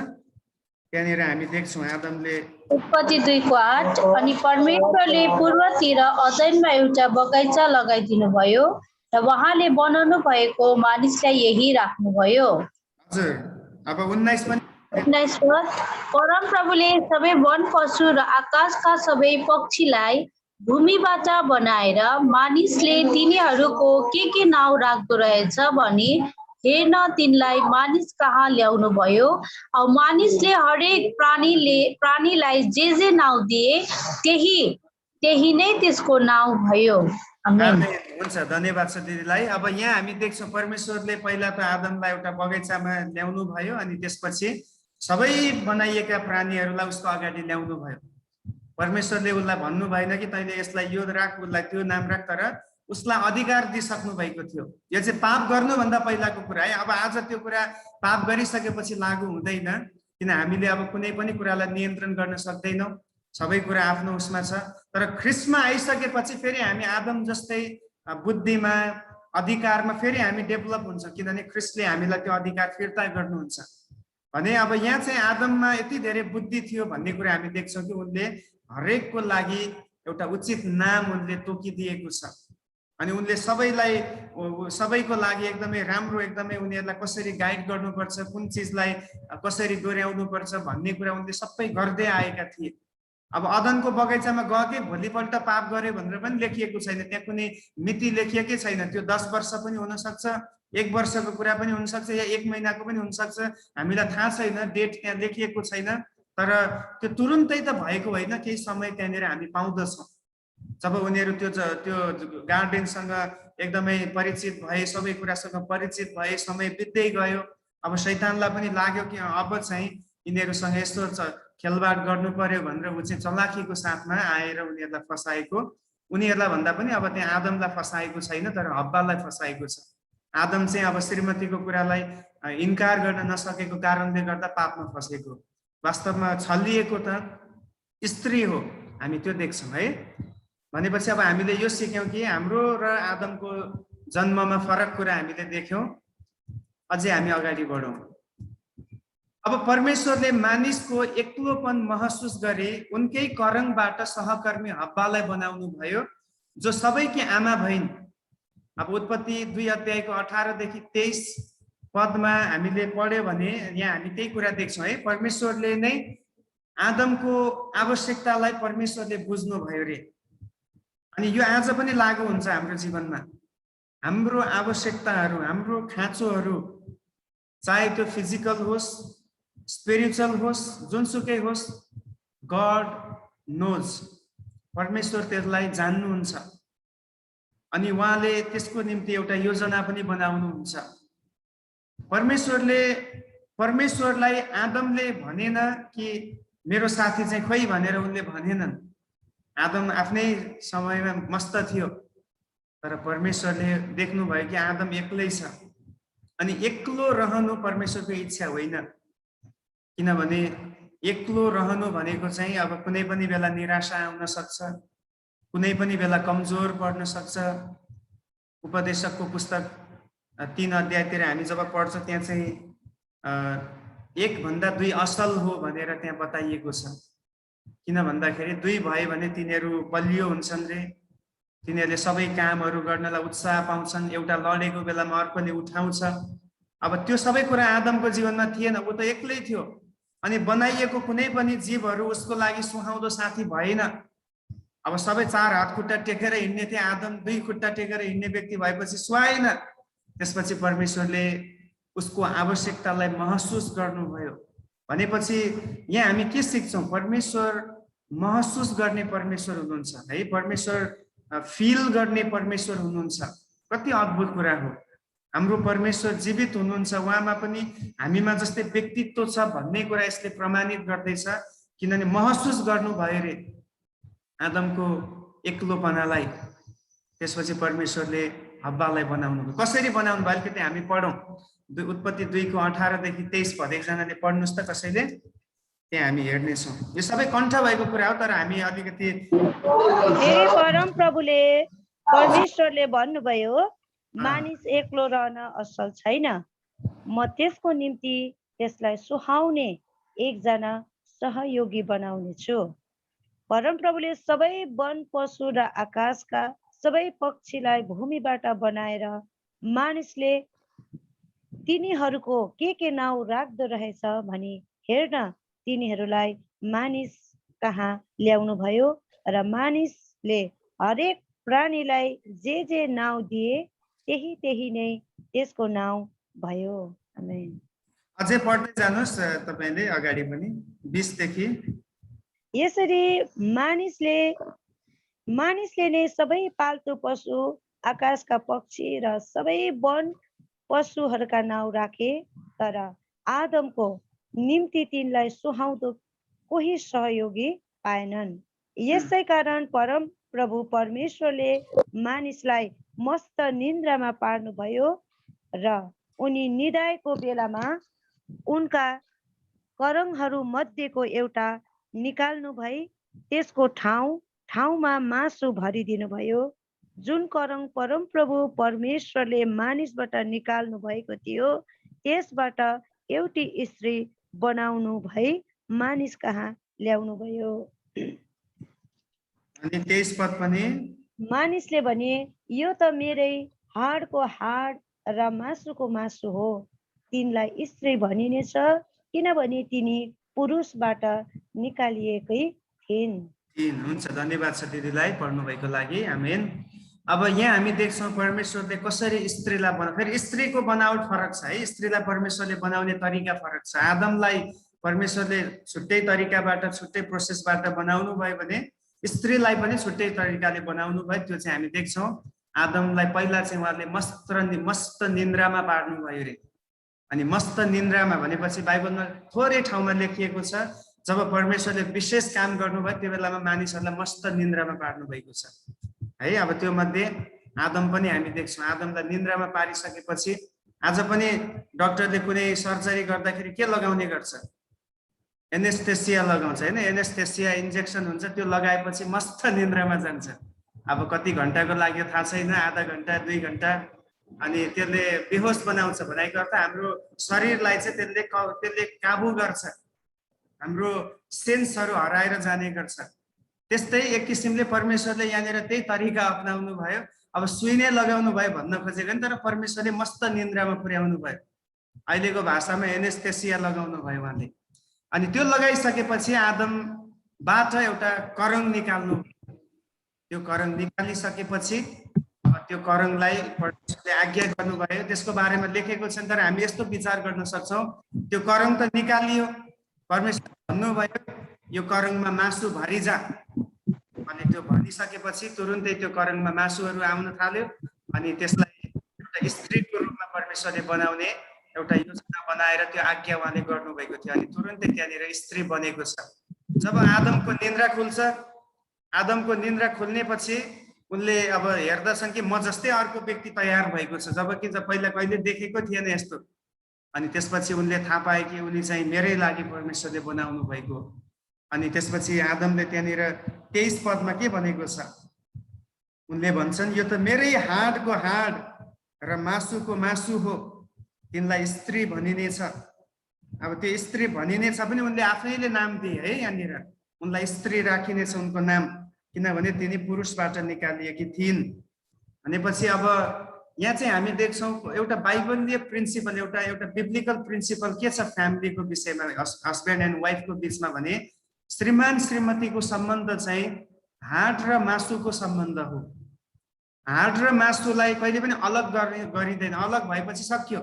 S1: त्यहाँनिर हामी देख्छौँ आदमले
S3: उत्पत्ति 2 को 8 अनि परमेश्वरले पूर्वतिर अदनमा एउटा बगैँचा लगाइदिनु भयो र उहाँले बनाउनु भएको मानिसलाई यही राख्नुभयो।
S1: हजुर, अब 19 पनि
S3: 19 पद परम प्रभुले सबै वन पशु र आकाशका सबै पक्षीलाई भूमिबाट बनाएर मानिसले तिनीहरूको के नाउँ राख्दो रहेछ भनी हेर्न तिनलाई मानिस कहाँ ल्याउनु भयो। और मानिसले हरेक प्राणीलाई जे नाउँ दिए त्यही नै त्यसको नाउँ भयो। आमेन।
S1: हुन्छ, धन्यवाद छ दिदीलाई। अब यहाँ हामी देख्छौँ परमेश्वरले पहिला त आदमलाई एउटा बगैँचामा ल्याउनु भयो अनि त्यसपछि सबै बनाइएका प्राणीहरूलाई उसको अगाडि ल्याउनु भयो। परमेश्वरले उसलाई भन्नु भएन कि तैँले यसलाई यो राख, उसलाई त्यो नाम राख, तर उसलाई अधिकार दिइसक्नु भएको थियो। यो चाहिँ पाप गर्नुभन्दा पहिलाको कुरा है। अब आज त्यो कुरा पाप गरिसकेपछि लागू हुँदैन, किन हामीले अब कुनै पनि कुरालाई नियन्त्रण गर्न सक्दैनौँ। सबै कुरा आफ्नो उसमा छ। तर ख्रिस्टमा आइसकेपछि फेरि हामी आदम जस्तै बुद्धिमा, अधिकारमा फेरि हामी डेभलप हुन्छ, किनभने ख्रिस्टले हामीलाई त्यो अधिकार फिर्ता गर्नुहुन्छ। भने अब यहाँ चाहिँ आदममा यति धेरै बुद्धि थियो भन्ने कुरा हामी देख्छौँ कि उनले हरेकको लागि एउटा उचित नाम उनले तोकिदिएको छ। अनि उनले सबैको लागि एकदमै राम्रो, एकदमै उनीहरूलाई कसरी गाइड गर्नुपर्छ, कुन चिजलाई कसरी दोहोऱ्याउनुपर्छ भन्ने कुरा उनले सबै गर्दै आएका थिए। अब अदनको बगैँचामा गएकै भोलिपल्ट पाप गरे भनेर पनि लेखिएको छैन। त्यहाँ कुनै मिति लेखिएकै छैन। त्यो 10 वर्ष पनि हुनसक्छ, 1 वर्षको कुरा पनि हुनसक्छ, या 1 महिनाको पनि हुनसक्छ। हामीलाई थाहा छैन, डेट त्यहाँ लेखिएको छैन। तर त्यो तुरुन्तै त भएको होइन, केही समय त्यहाँनिर हामी पाउँदछौँ। जब उनीहरू त्यो गार्डनसँग एकदमै परिचित भए, सबै कुरासँग परिचित भए, समय बित्दै गयो। अब शैतानलाई पनि लाग्यो कि अब चाहिँ यिनीहरूसँग यस्तो खेलबाड गर्नु पर्यो भनेर ऊ चाहिँ चलाखीको साथमा आएर उनीहरूलाई फसाएको। उनीहरूलाई भन्दा पनि अब त्यहाँ आदमलाई फसाएको छैन, तर हब्बालाई फसाएको छ। आदम चाहिँ अब श्रीमतीको कुरालाई इन्कार गर्न नसकेको कारणले गर्दा पापमा फसेको। वास्तवमा छलिएको त स्त्री हो, हामी त्यो देख्छौँ है। भनेपछि अब हामीले यो सिक्यौँ कि हाम्रो र आदमको जन्ममा फरक कुरा हामीले देख्यौँ। अझै हामी अगाडि बढौँ। अब परमेश्वरले मानिसको एक्लोपन महसुस गरी उनकै करङबाट सहकर्मी हब्बालाई बनाउनु भयो, जो सबैकी आमा भइन्। अब उत्पत्ति 2 अध्यायको 18 देखि 23 पदमा हामीले पढ्यो भने यहाँ हामी त्यही कुरा देख्छौँ है। परमेश्वरले नै आदमको आवश्यकतालाई परमेश्वरले बुझ्नु भयो रे। अनि यो आज पनि लागू हुन्छ हाम्रो जीवनमा। हाम्रो आवश्यकताहरू, हाम्रो खाँचोहरू, चाहे त्यो फिजिकल होस्, स्पिरिचुअल होस्, जुनसुकै होस्, गड नोज, परमेश्वर त्यसलाई जान्नुहुन्छ। अनि उहाँले त्यसको निम्ति एउटा योजना पनि बनाउनुहुन्छ। परमेश्वरलाई आदमले भनेन कि मेरो साथी चाहिँ खोइ भनेर उनले भनेनन्। आदम आफ्नै समयमा मस्त थियो, तर परमेश्वरले देख्नुभयो कि आदम एक्लै छ। अनि एक्लो रहनु परमेश्वरको इच्छा होइन, किनभने एक्लो रहनु भनेको चाहिँ अब कुनै पनि बेला निराशा आउन सक्छ, कुनै पनि बेला कमजोर पर्न सक्छ। उपदेशकको पुस्तक 3 अध्यायतिर हामी जब पढ्छौँ त्यहाँ चाहिँ 1 भन्दा 2 असल हो भनेर त्यहाँ बताइएको छ। किन भन्दाखेरि 2 भयो भने तिनीहरू बलियो हुन्छन् रे, तिनीहरूले सबै कामहरू गर्नलाई उत्साह पाउँछन्, एउटा लडेको बेलामा अर्कोले उठाउँछ। अब त्यो सबै कुरा आदमको जीवनमा थिएन, ऊ त एक्लै थियो। अनि बनाइएको कुनै पनि जीवहरू उसको लागि सुहाउँदो साथी भएन। अब सबै 4 हात खुट्टा टेकेर हिँड्ने थिए, आदम 2 खुट्टा टेकेर हिँड्ने व्यक्ति भएपछि सुहाएन। त्यसपछि परमेश्वरले उसको आवश्यकतालाई महसुस गर्नुभयो। भनेपछि यहाँ हामी के सिक्छौँ? परमेश्वर महसुस गर्ने परमेश्वर हुनुहुन्छ है। परमेश्वर फिल गर्ने परमेश्वर हुनुहुन्छ। कति अद्भुत कुरा हो। हाम्रो परमेश्वर जीवित हुनुहुन्छ, उहाँमा पनि हामीमा जस्तै व्यक्तित्व छ भन्ने कुरा यसले प्रमाणित गर्दैछ। किनभने महसुस गर्नुभयो रे आदमको एक्लोपनालाई। त्यसपछि परमेश्वरले हब्बालाई बनाउनु भयो। कसरी बनाउनु भयो अलिकति हामी पढौँ। उत्पत्ति 2 को 18 देखि 23 पद। एकजनाले पढ्नुहोस् त कसैले, त्यहाँ हामी हेर्नेछौँ। यो सबै कण्ठ भएको कुरा हो, तर हामी अलिकति
S4: फेरि परम प्रभुले परमेश्वरले भन्नुभयो, मानिस एक्लो रहन असल छैन, म त्यसको निम्ति त्यसलाई सुहाउने एकजना सहयोगी बनाउने छु। परमप्रभुले सबै वन पशु र आकाशका सबै पक्षीलाई भूमिबाट बनाएर मानिसले तिनीहरूको के नाउँ राख्दो रहेछ भनी हेर्न तिनीहरूलाई मानिस कहाँ ल्याउनु भयो र मानिसले हरेक प्राणीलाई जे नाउँ दिए त्यही नै त्यसको नाउँ भयो। आमेन।
S1: अझै पढ्दै जानुहोस् तपाईले अगाडि पनि 20 देखि।
S4: यसरी मानिसले नै सबै पाल्तु पशु, आकाशका पक्षी र सबै वन पशुहरूका नाउँ राखे, तर आदमको निम्ति तिनलाई सुहाउँदो कोही सहयोगी पाएनन्। यसै कारण परम प्रभु परमेश्वरले मानिसलाई मस्त निन्द्रामा पार्नुभयो र उनी निदाएको बेलामा उनका करङहरू मध्येको एउटा निकाल्नु भई त्यसको ठाउँमा मासु भरिदिनु भयो। जुन करङ परमप्रभु परमेश्वरले मानिसबाट निकाल्नु भएको थियो त्यसबाट एउटी स्त्री बनाउनु भई मानिस कहाँ ल्याउनु भयो।
S1: अनि 23 पद पनि,
S4: मानिसले भने यो त मेरै हाडको हाड र मासुको मासु हो, तिनलाई स्त्री भनिनेछ किनभने तिनी पुरुषबाट निकालिएकै थिइन्।
S1: हुन्छ, धन्यवाद छ दिदीलाई पढ्नु भएको लागि। आमेन। अब यहाँ हामी देख्छौँ परमेश्वरले कसरी स्त्रीलाई बनाउ। फेरि स्त्रीको बनावट फरक छ है। स्त्रीलाई परमेश्वरले बनाउने तरिका फरक छ। आदमलाई परमेश्वरले छुट्टै तरिकाबाट, छुट्टै प्रोसेसबाट बनाउनु भयो भने स्त्रीलाई पनि छुट्टै तरिकाले बनाउनु भयो। त्यो चाहिँ हामी देख्छौँ। आदमलाई पहिला चाहिँ उहाँले मस्त निन्द्रामा पार्नु भयो रे। अनि मस्त निन्द्रामा भनेपछि बाइबलमा थोरै ठाउँमा लेखिएको छ, जब परमेश्वरले विशेष काम गर्नुभयो त्यो बेलामा मानिसहरूलाई मस्त निन्द्रामा पार्नु भएको छ है। अब त्यो मध्ये आदम पनि हामी देख्छौँ आदमलाई निन्द्रामा पारिसकेपछि आज पनि डाक्टरले कुनै सर्जरी गर्दाखेरि के लगाउने गर्छ एनेस्थेसिया लगाउँछ हैन एनेस्थेसिया इन्जेक्सन हुन्छ त्यो लगाएपछि मस्त निन्द्रामा जान्छ अब कति घण्टाको लाग्यो थाहा छैन आधा घण्टा 2 घण्टा अनि त्यसले बेहोस बनाउँछ भनेको अर्थ हाम्रो शरीरलाई चाहिँ त्यसले काबु गर्छ हाम्रो सेन्सहरू हराएर जाने गर्छ त्यस्तै एक किसिमले परमेश्वरले यहाँनिर त्यही तरिका अपनाउनु भयो अब सुई नै लगाउनु भयो भन्न खोजेको नि तर परमेश्वरले मस्त निन्द्रामा पुर्याउनु भयो अहिलेको भाषामा एनेस्थेसिया लगाउनु भयो उहाँले अनि त्यो लगाइसकेपछि आदमबाट एउटा करङ निकाल्नु त्यो करङ निकालिसकेपछि त्यो करङलाई परमेश्वरले आज्ञा गर्नुभयो त्यसको बारेमा लेखेको छ तर हामी यस्तो विचार गर्न सक्छौं त्यो करङ त निकालियो परमेश्वर भन्नुभयो यो करङमा मासु भरिजा अनि त्यो भनिसकेपछि तुरुन्तै त्यो करङमा मासुहरू आउन थाल्यो अनि त्यसलाई एउटा स्त्रीको रूपमा परमेश्वरले बनाउने एउटा योजना बनाएर त्यो आज्ञा उहाँले गर्नुभएको थियो अनि तुरुन्तै त्यहाँनिर स्त्री बनेको छ जब आदमको निन्द्रा खुल्छ आदमको निन्द्रा खुल्नेपछि उनले अब हेर्दछन् कि म जस्तै अर्को व्यक्ति तयार भएको छ जबकि पहिला कहिले देखेको थिएन यस्तो अनि त्यसपछि उनले थाहा पाए कि उनी चाहिँ मेरै लागि परमेश्वरले बनाउनु भएको अनि त्यसपछि आदमले त्यहाँनिर 23 पदमा के भनेको छ उनले भन्छन् यो त मेरै हाडको हाड र मासुको मासु हो तिनलाई स्त्री भनिनेछ अब त्यो स्त्री भनिनेछ पनि उनले आफैले नाम दिए है यहाँनिर उनलाई स्त्री राखिनेछ उनको नाम किनभने तिनी पुरुषबाट निकालिएकी थिइन् भनेपछि अब यहाँ चाहिँ हामी देख्छौँ एउटा बाइबलीय प्रिन्सिपल एउटा बिब्लिकल प्रिन्सिपल के छ फ्यामिलीको विषयमा हस्बेन्ड एन्ड वाइफको बीचमा भने श्रीमान श्रीमतीको सम्बन्ध चाहिँ हाड र मासुको सम्बन्ध हो हाड र मासुलाई कहिले पनि अलग गरिँदैन अलग भएपछि सक्यो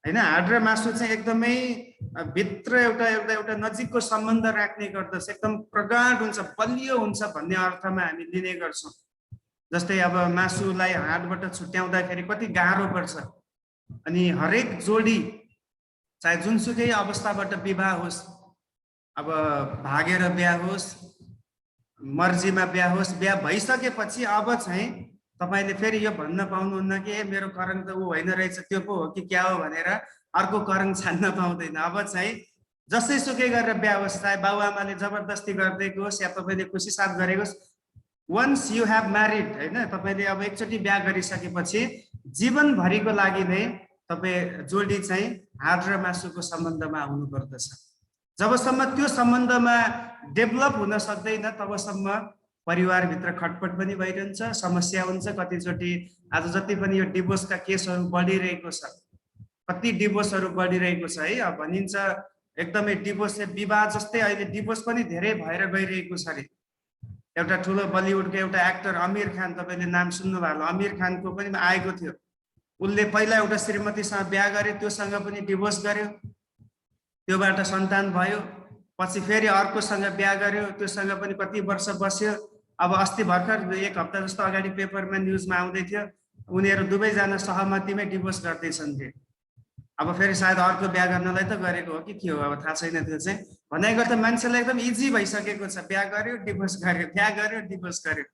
S1: हैन हाड र मासु चाहिँ एकदमै भित्र एउटा नजिकको सम्बन्ध राख्ने गर्दछ एकदम प्रगाढ हुन्छ बलियो हुन्छ भन्ने अर्थमा हामी लिने गर्छौं जस्तै अब मासुलाई हाडबाट छुट्याउँदाखेरि कति गाह्रो पर्छ अनि हरेक जोडी चाहे जुनसुकै अवस्थाबाट विवाह होस् अब भागेर बिहा होस् मर्जीमा बिहा होस् बिहा भइसकेपछि अब चाहिँ तपाईले फेरि यो भन्न पाउनुहुन्न कि मेरो करङ त उ होइन रहेछ त्यो पो हो कि क्या हो भनेर अर्को करङ छान्न पाउँदैन अब चाहिँ जसै सुकै गरेर बिहा होस् चाहे बाबुआमाले जबरजस्ती गरिदिएको होस् या तपाईले खुसी साथ गरेको होस् वन्स यु हेभ म्यारिड हैन तपाईले अब एकचोटि बिहा गरिसकेपछि जीवनभरिको लागि नै तपाई जोडी चाहिँ हाड र मासुको सम्बन्धमा आउनु पर्दछ जबसम्म त्यो सम्बन्धमा डेभलप हुन सक्दैन तबसम्म परिवारभित्र खटपट पनि भइरहन्छ समस्या हुन्छ कतिचोटि आज जति पनि यो डिभोर्सका केसहरू बढिरहेको छ कति डिभोर्सहरू बढिरहेको छ है अब भनिन्छ एकदमै डिभोर्सले विवाह जस्तै अहिले डिभोर्स पनि धेरै भएर गइरहेको छ रे एउटा ठुलो बलिउडको एउटा एक्टर आमिर खान तपाईले नाम सुन्नुभयो होला आमिर खानको पनि आएको थियो उनले पहिला एउटा श्रीमतीसँग बिहा गरे त्योसँग पनि डिभोर्स गर्यो त्योबाट सन्तान भयो पछि फेरि अर्कोसँग बिहा गर्यो त्योसँग पनि कति वर्ष बस्यो अब अस्ति भर्खर 1 हप्ता जस्तो अगाडि पेपरमा न्यूजमा आउँदै थियो उनीहरू दुवैजना सहमतिमै डिभोर्स गर्दैछन् रे अब फेरि सायद अर्को बिहा गर्नलाई त गरेको हो कि के हो अब थाहा छैन त्यो चाहिँ भनेको त मान्छेलाई एकदम इजी भइसकेको छ बिहा गर्यो डिभोर्स गर्यो बिहा गर्यो डिभोर्स गर्यो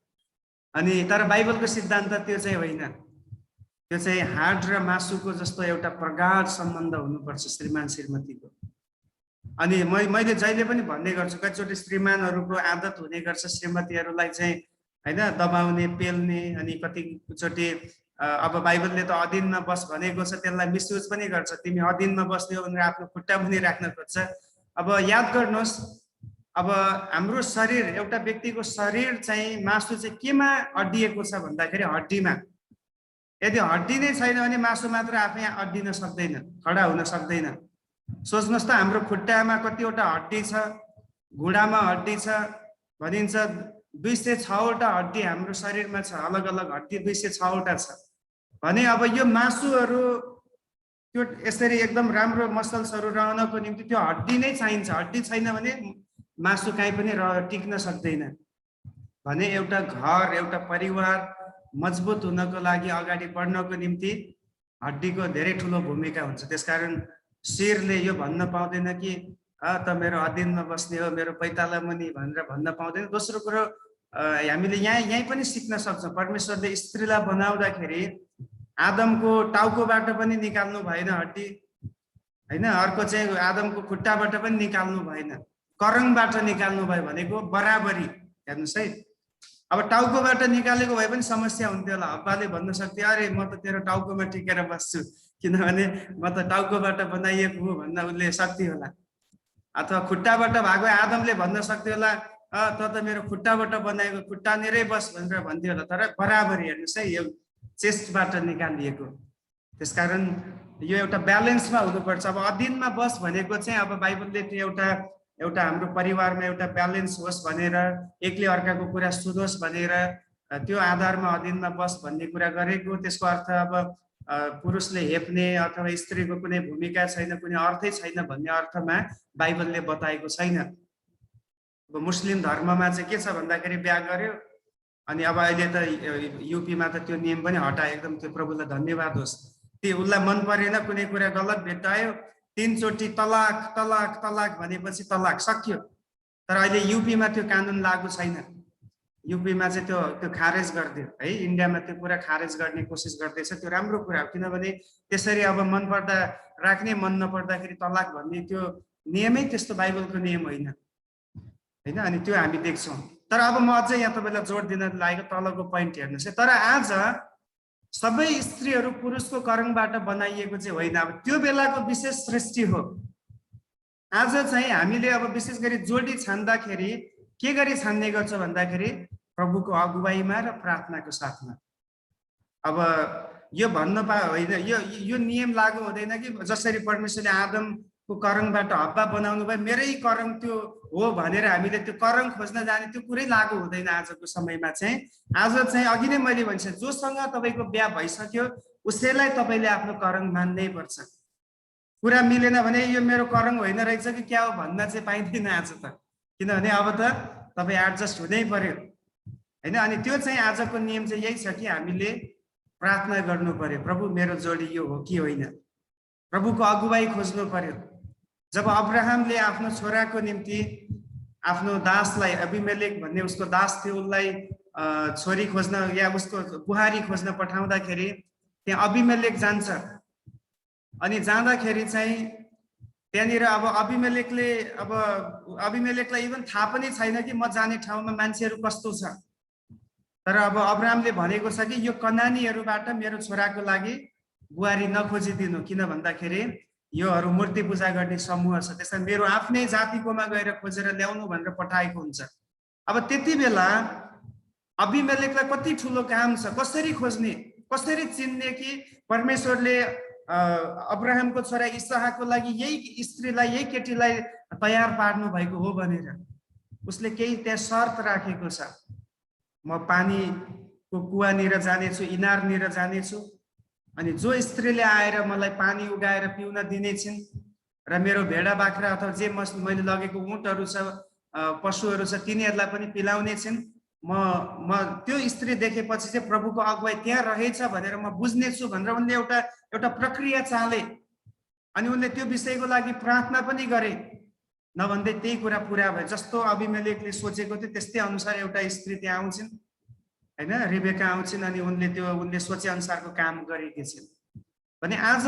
S1: अनि तर बाइबलको सिद्धान्त त्यो चाहिँ होइन त्यो चाहिँ हाड र मासुको जस्तो एउटा प्रगाढ सम्बन्ध हुनुपर्छ श्रीमान श्रीमतीको अनि मैले जहिले पनि भन्ने गर्छु कतिचोटि श्रीमानहरूको आदत हुने गर्छ श्रीमतीहरूलाई चाहिँ हैन दबाउने पेल्ने अनि कतिचोटि अब बाइबलले त अधीनमा बस भनेको छ त्यसलाई मिसयुज पनि गर्छ तिमी अधीनमा बस्ने हो भनेर आफ्नो खुट्टा पनि राख्न खोज्छ अब याद गर्नुहोस् अब हाम्रो शरीर एउटा व्यक्तिको शरीर चाहिँ मासु चाहिँ केमा अड्डिएको छ भन्दाखेरि हड्डीमा यदि हड्डी नै छैन भने मासु मात्र आफै अड्डिन सक्दैन खडा हुन सक्दैन सोच्नुहोस् त हाम्रो खुट्टामा कतिवटा हड्डी छ घुँडामा हड्डी छ भनिन्छ 206 वटा हड्डी हाम्रो शरीरमा छ अलग अलग हड्डी 206 वटा छ भने अब यो मासुहरू त्यो यसरी एकदम राम्रो मसल्सहरू रहनको निम्ति त्यो हड्डी नै चाहिन्छ हड्डी छैन भने मासु कहीँ पनि टिक्न सक्दैन भने एउटा घर एउटा परिवार मजबुत हुनको लागि अगाडि बढ्नको निम्ति हड्डीको धेरै ठुलो भूमिका हुन्छ त्यसकारण शिरले यो भन्न पाउँदैन कि त मेरो अधीनमा बस्ने हो मेरो पैताला मुनि भनेर भन्न पाउँदैन दोस्रो कुरो हामीले यहीँ पनि सिक्न सक्छौँ। परमेश्वरले स्त्रीलाई बनाउँदाखेरि आदमको टाउकोबाट पनि निकाल्नु भएन हड्डी, होइन, अर्को चाहिँ आदमको खुट्टाबाट पनि निकाल्नु भएन, करङबाट निकाल्नु भयो भनेको बराबरी। हेर्नुहोस् है, अब टाउकोबाट निकालेको भए पनि समस्या हुन्थ्यो होला। हब्बाले भन्न सक्थ्यो अरे म त तेरो टाउकोमा टिकेर बस्छु, किनभने म त टाउकोबाट बनाइएको हो भन्न उसले सक्थ्यो होला। अथवा खुट्टाबाट भएको आदमले भन्न सक्थ्यो होला त मेरो खुट्टाबाट बनाएको, खुट्टानेरै बस भनेर भन्थ्यो होला। तर बराबरी, हेर्नुहोस् है, यो चेस्टबाट निकालिएको। त्यसकारण यो एउटा ब्यालेन्समा हुनुपर्छ। अब अधीनमा बस भनेको चाहिँ अब बाइबलले त्यो एउटा हाम्रो परिवारमा एउटा ब्यालेन्स होस् भनेर, एकले अर्काको कुरा सुनोस् भनेर त्यो आधारमा अधीनमा बस भन्ने कुरा गरेको। त्यसको अर्थ अब पुरुषले हेप्ने अथवा स्त्रीको कुनै भूमिका छैन, कुनै अर्थै छैन भन्ने अर्थमा बाइबलले बताएको छैन। अब मुस्लिम धर्ममा चाहिँ के छ भन्दाखेरि बिहा गर्यो अनि अब अहिले त युपीमा त त्यो नियम पनि हटायो, एकदम त्यो प्रभुलाई धन्यवाद होस्। त्यो उसलाई मन परेन, कुनै कुरा गलत भेट्टायो, 3 चोटि तलाक तलाक तलाक भनेपछि तलाक सक्यो। तर अहिले युपीमा त्यो कानुन लागू छैन। युपीमा चाहिँ त्यो खारेज गरिदियो है। इन्डियामा त्यो कुरा खारेज गर्ने कोसिस गर्दैछ। त्यो राम्रो कुरा हो, किनभने त्यसरी अब मन पर्दा राख्ने, मन नपर्दाखेरि तलाक भन्ने त्यो नियमै त्यस्तो बाइबलको नियम होइन, होइन। अनि त्यो हामी देख्छौँ। तर अब म अझै यहाँ तपाईँलाई जोड दिन लागेको तलको पोइन्ट हेर्नुहोस् है। तर आज सबै स्त्रीहरू पुरुषको करङबाट बनाइएको चाहिँ होइन। अब त्यो बेलाको विशेष सृष्टि हो। आज चाहिँ हामीले अब विशेष गरी जोडी छान्दाखेरि के गरी छान्ने गर्छ भन्दाखेरि प्रभुको अगुवाईमा र प्रार्थनाको साथमा। अब यो भन्न होइन, यो नियम लागू हुँदैन कि जसरी परमेश्वरले आदमको करङबाट हब्बा बनाउनु भयो, मेरै करङ त्यो हो भनेर हामीले त्यो करङ खोज्न जाने, त्यो कुरै लागू हुँदैन आजको समयमा चाहिँ। आज चाहिँ अघि नै मैले भनिसकेँ, जोसँग तपाईँको बिहा भइसक्यो उसैलाई तपाईँले आफ्नो करङ मान्नै पर्छ। कुरा मिलेन भने यो मेरो करङ होइन रहेछ कि क्या हो भन्न चाहिँ पाइँदैन आज त, किनभने अब त तपाईँ एडजस्ट हुनै पर्यो, होइन। अनि त्यो चाहिँ आजको नियम चाहिँ यही छ कि हामीले प्रार्थना गर्नु पर्यो, प्रभु मेरो जोडी यो हो कि होइन, प्रभुको अगुवाई खोज्नु पर्यो। जब अब्राहमले आफ्नो छोराको निम्ति आफ्नो दासलाई, अबिमेलेक भन्ने उसको दास थियो, उसलाई छोरी खोज्न या उसको बुहारी खोज्न पठाउँदाखेरि त्यहाँ अबिमेलेक जान्छ। अनि जाँदाखेरि चाहिँ त्यहाँनिर अब अबिमेलेकलाई इभन थाहा पनि छैन कि म जाने ठाउँमा मान्छेहरू कस्तो छ। तर अब अब्राहमले भनेको छ कि यो कनानीहरूबाट मेरो छोराको लागि बुहारी नखोजिदिनु, किन भन्दाखेरि योहरू मूर्ति पूजा गर्ने समूह छ, त्यसैले मेरो आफ्नै जातिकोमा गएर खोजेर ल्याउनु भनेर पठाएको हुन्छ। अब त्यति बेला अबिमेलेकलाई कति ठुलो काम छ, कसरी खोज्ने, कसरी चिन्ने कि परमेश्वरले अब्राहमको छोरा इसहाकको लागि यही स्त्रीलाई, यही केटीलाई तयार पार्नु भएको हो भनेर। उसले केही त्यहाँ शर्त राखेको छ, म पानीको कुवानिर जानेछु, इनारनिर जानेछु, अनि जो स्त्रीले आएर मलाई पानी उगाएर पिउन दिनेछिन् र मेरो भेडा बाख्रा अथवा जे मैले लगेको ऊँटहरू छ, पशुहरू छ, तिनीहरूलाई पनि पिलाउने छिन्। म त्यो स्त्री देखेपछि चाहिँ प्रभुको अगुवाई त्यहाँ रहेछ भनेर म बुझ्नेछु भनेर उनले एउटा प्रक्रिया चाले। अनि उनले त्यो विषयको लागि प्रार्थना पनि गरे, नभन्दै त्यही कुरा पुरा भयो। जस्तो अबिमेलेकले सोचेको थियो त्यस्तै अनुसार एउटा स्त्री त्यहाँ आउँछिन्, होइन, रिबेका आउँछिन्, अनि उनले सोचे अनुसारको काम गरेकी छिन्। भने आज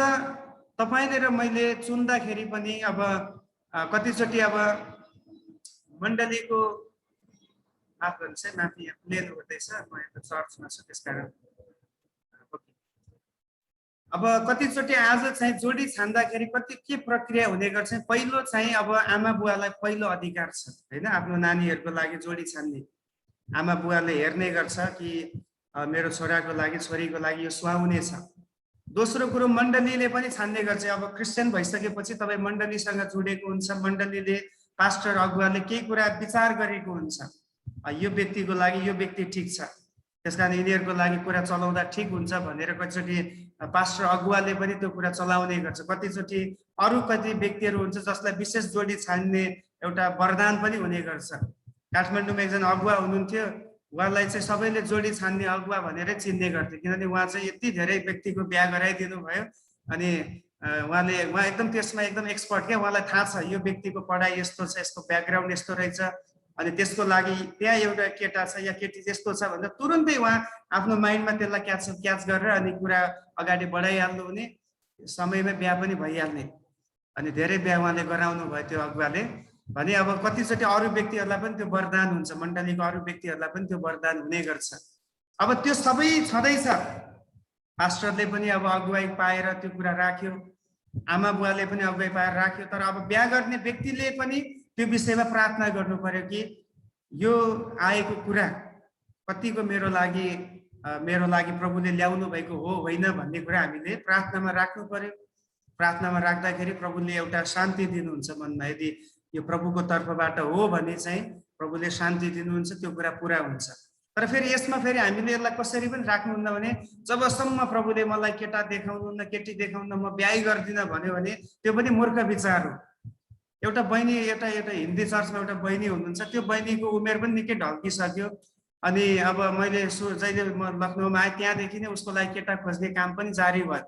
S1: तपाईँले र मैले चुन्दाखेरि पनि अब कतिचोटि अब मण्डलीको, माफ गर्नुहोस् है, माथि यहाँ प्लेन हुँदैछ, म यहाँ चर्चमा छु त्यसकारण। अब कतिचोटि आज चाहिँ जोडी छान्दाखेरि के प्रक्रिया हुने गर्छ। पहिलो चाहिँ अब आमा बुवालाई पहिलो अधिकार छ, होइन, आफ्नो नानीहरूको लागि जोडी छान्ने। आमा बुवाले हेर्ने गर्छ कि मेरो छोराको लागि, छोरीको लागि यो सुहाउने छ। दोस्रो कुरो मण्डलीले पनि छान्ने गर्छ। अब क्रिस्चियन भइसकेपछि तपाईँ मण्डलीसँग जोडेको हुन्छ, मण्डलीले, पास्टर अगुवाले केही कुरा विचार गरेको हुन्छ, यो व्यक्तिको लागि यो व्यक्ति ठिक छ, त्यसकारण यिनीहरूको लागि कुरा चलाउँदा ठिक हुन्छ भनेर कतिचोटि पास्टर अगुवाले पनि त्यो कुरा चलाउने गर्छ। कतिचोटि कति व्यक्तिहरू हुन्छ जसलाई विशेष जोडी छान्ने एउटा वरदान पनि हुने गर्छ। काठमाडौँमा एकजना अगुवा हुनुहुन्थ्यो, उहाँलाई चाहिँ सबैले जोडी छान्ने अगुवा भनेरै चिन्ने गर्थ्यो, किनभने उहाँ चाहिँ यति धेरै व्यक्तिको बिहा गराइदिनु भयो। अनि उहाँ एकदम त्यसमा एकदम एक्सपर्ट क्या, उहाँलाई थाहा छ यो व्यक्तिको पढाइ यस्तो छ, यसको ब्याकग्राउन्ड यस्तो रहेछ, अनि त्यसको लागि त्यहाँ एउटा केटा छ या केटी त्यस्तो छ भन्दा तुरुन्तै उहाँ आफ्नो माइन्डमा त्यसलाई क्याच गरेर अनि कुरा अगाडि बढाइहाल्नु हुने, समयमै बिहा पनि भइहाल्ने। अनि धेरै बिहा उहाँले गराउनु भयो त्यो अगुवाले भने अब कतिचोटि अरू व्यक्तिहरूलाई पनि त्यो वरदान हुन्छ, मण्डलीको अरू व्यक्तिहरूलाई पनि त्यो वरदान हुने गर्छ। अब त्यो सबै छँदैछ, पास्टरले पनि अब अगुवाई पाएर त्यो कुरा राख्यो, आमा बुवाले पनि अगुवाई पाएर राख्यो, तर अब बिहा गर्ने व्यक्तिले पनि त्यो विषयमा प्रार्थना गर्नु पर्यो कि यो आएको कुरा कतिको मेरो लागि प्रभुले ल्याउनु भएको हो होइन भन्ने कुरा हामीले प्रार्थनामा राख्नु पर्यो। प्रार्थनामा राख्दाखेरि प्रभुले एउटा शान्ति दिनुहुन्छ मनमा। यदि यो प्रभुको तर्फबाट हो भने चाहिँ प्रभुले शान्ति दिनुहुन्छ, त्यो कुरा पुरा हुन्छ। तर फेरि यसमा फेरि हामीले यसलाई कसरी पनि राख्नुहुन्न भने जबसम्म प्रभुले मलाई केटा देखाउनुहुन्न, केटी देखाउन्न, म बिहा गर्दिनँ भन्यो भने त्यो पनि मूर्ख विचार हो। एउटा बहिनी एउटा हिन्दी चर्चमा एउटा बहिनी हुनुहुन्छ, त्यो बहिनीको उमेर पनि निकै ढल्किसक्यो। अनि अब मैले जहिले म लखनऊमा आएँ त्यहाँदेखि नै उसको लागि केटा खोज्ने काम पनि जारी भयो।